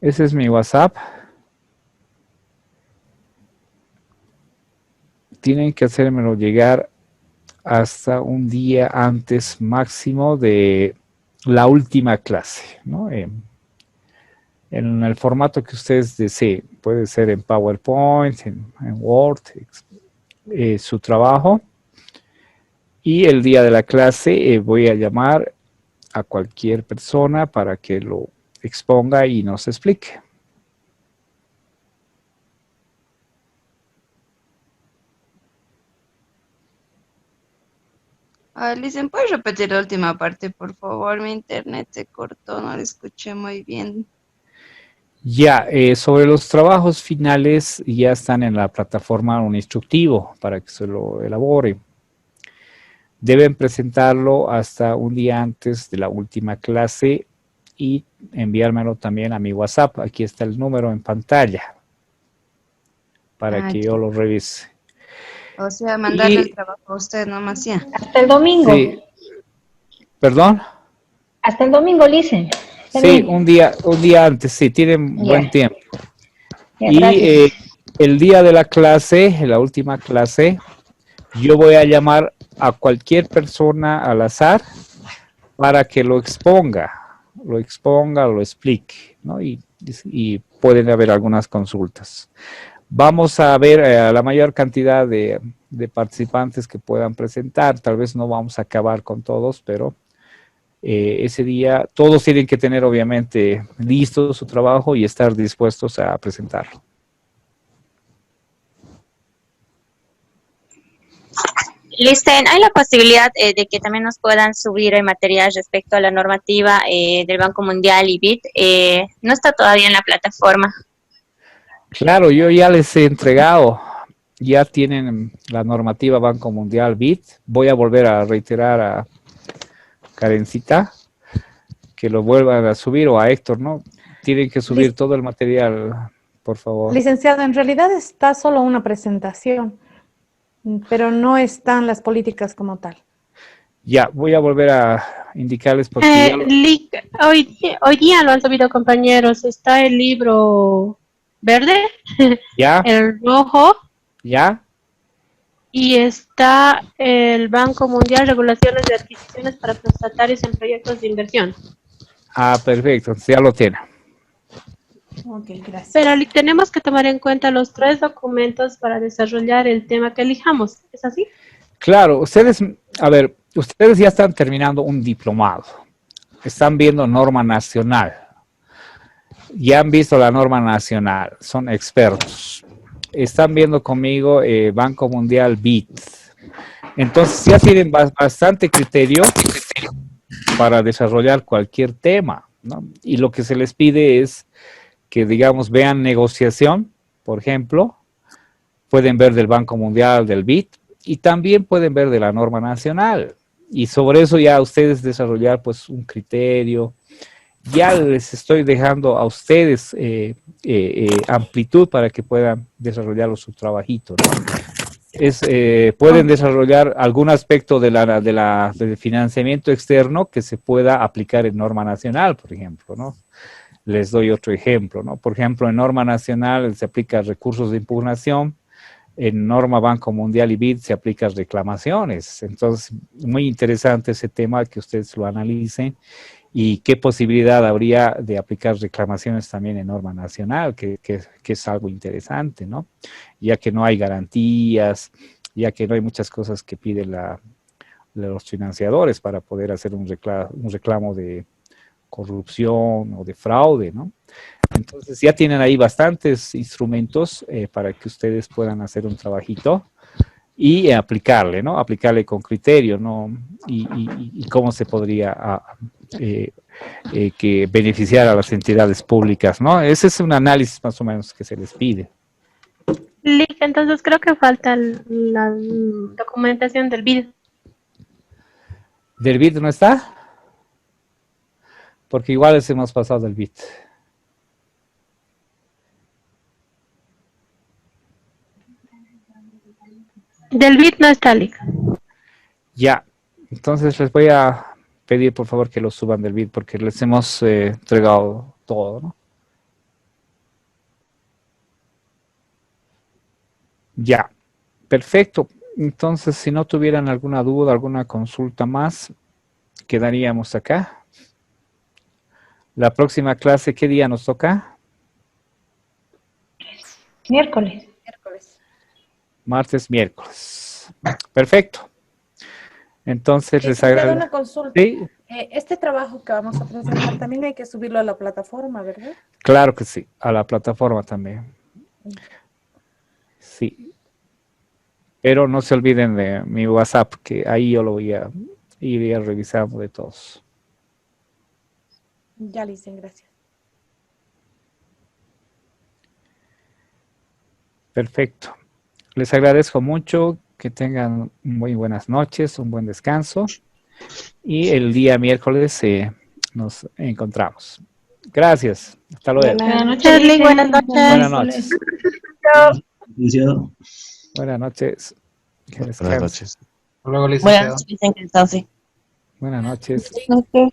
Ese es mi WhatsApp. Tienen que hacérmelo llegar hasta un día antes máximo de la última clase, ¿no? En el formato que ustedes deseen. Puede ser en PowerPoint, en Word, su trabajo. Y el día de la clase voy a llamar a cualquier persona para que lo exponga y nos explique. Alison, ¿puedes repetir la última parte, por favor? Mi internet se cortó, no lo escuché muy bien. Ya, sobre los trabajos finales ya están en la plataforma un instructivo para que se lo elabore. Deben presentarlo hasta un día antes de la última clase y enviármelo también a mi WhatsApp. Aquí está el número en pantalla para que yo lo revise. O sea, mandarle el trabajo a usted nomás ya. Hasta el domingo. Sí. ¿Perdón? Hasta el domingo, Lice. Sí, un día antes, sí, tienen buen tiempo. Ya, Y el día de la clase, en la última clase, yo voy a llamar a cualquier persona al azar para que lo exponga, lo explique, ¿no? Y pueden haber algunas consultas. Vamos a ver la mayor cantidad de participantes que puedan presentar. Tal vez no vamos a acabar con todos, pero ese día todos tienen que tener obviamente listo su trabajo y estar dispuestos a presentarlo. Listen, ¿hay la posibilidad de que también nos puedan subir el material respecto a la normativa del Banco Mundial y BID? No está todavía en la plataforma. Claro, yo ya les he entregado, ya tienen la normativa Banco Mundial BID. Voy a volver a reiterar a Karencita que lo vuelvan a subir, o a Héctor, ¿no? Tienen que subir todo el material, por favor. Licenciado, en realidad está solo una presentación, pero no están las políticas como tal. Ya, voy a volver a indicarles porque... Hoy día lo han subido, compañeros. Está el libro verde, ¿Ya? el rojo, ¿Ya? y está el Banco Mundial, regulaciones de adquisiciones para prestatarios en proyectos de inversión. Ah, perfecto, ya lo tiene. Ok, gracias. Pero tenemos que tomar en cuenta los 3 documentos para desarrollar el tema que elijamos. ¿Es así? Claro, ustedes, a ver, ustedes ya están terminando un diplomado. Están viendo norma nacional. Ya han visto la norma nacional, son expertos. Están viendo conmigo Banco Mundial BID. Entonces ya tienen bastante criterio para desarrollar cualquier tema, ¿no? Y lo que se les pide es que, digamos, vean negociación, por ejemplo, pueden ver del Banco Mundial, del BID, y también pueden ver de la norma nacional. Y sobre eso ya ustedes desarrollar pues un criterio. Ya les estoy dejando a ustedes amplitud para que puedan desarrollar su trabajito, ¿no? Pueden desarrollar algún aspecto del financiamiento externo que se pueda aplicar en norma nacional, por ejemplo, ¿no? Les doy otro ejemplo, ¿no? Por ejemplo, en norma nacional se aplica recursos de impugnación, en norma Banco Mundial y BID se aplican reclamaciones. Entonces, muy interesante ese tema, que ustedes lo analicen. Y qué posibilidad habría de aplicar reclamaciones también en norma nacional, que es algo interesante, ¿no? Ya que no hay garantías, ya que no hay muchas cosas que piden los financiadores para poder hacer un reclamo de corrupción o de fraude, ¿no? Entonces ya tienen ahí bastantes instrumentos para que ustedes puedan hacer un trabajito y aplicarle, ¿no? Aplicarle con criterio, ¿no? Y cómo se podría que beneficiar a las entidades públicas, ¿no? Ese es un análisis más o menos que se les pide. Lick, entonces creo que falta la documentación del BID. ¿Del BID no está? Porque igual les hemos pasado del BID. Del BID no está, Lick. Ya, entonces les voy a pedir por favor que lo suban del BID porque les hemos entregado todo, ¿no? Ya, perfecto. Entonces, si no tuvieran alguna duda, alguna consulta más, quedaríamos acá. La próxima clase, ¿qué día nos toca? Miércoles. Martes, miércoles. Perfecto. Entonces, les agradezco. Una consulta. ¿Sí? Este trabajo que vamos a presentar también hay que subirlo a la plataforma, ¿verdad? Claro que sí, a la plataforma también. Sí. Pero no se olviden de mi WhatsApp, que ahí yo lo voy a ir revisando de todos. Ya le dicen, gracias. Perfecto. Les agradezco mucho, que tengan muy buenas noches, un buen descanso. Y el día miércoles nos encontramos. Gracias. Hasta luego. Buenas noches, Lick. Buenas noches. Buenas noches. Licenciado. Buenas noches. Buenas noches. Luego, licenciado. Buenas noches, Buenas noches. licenciado.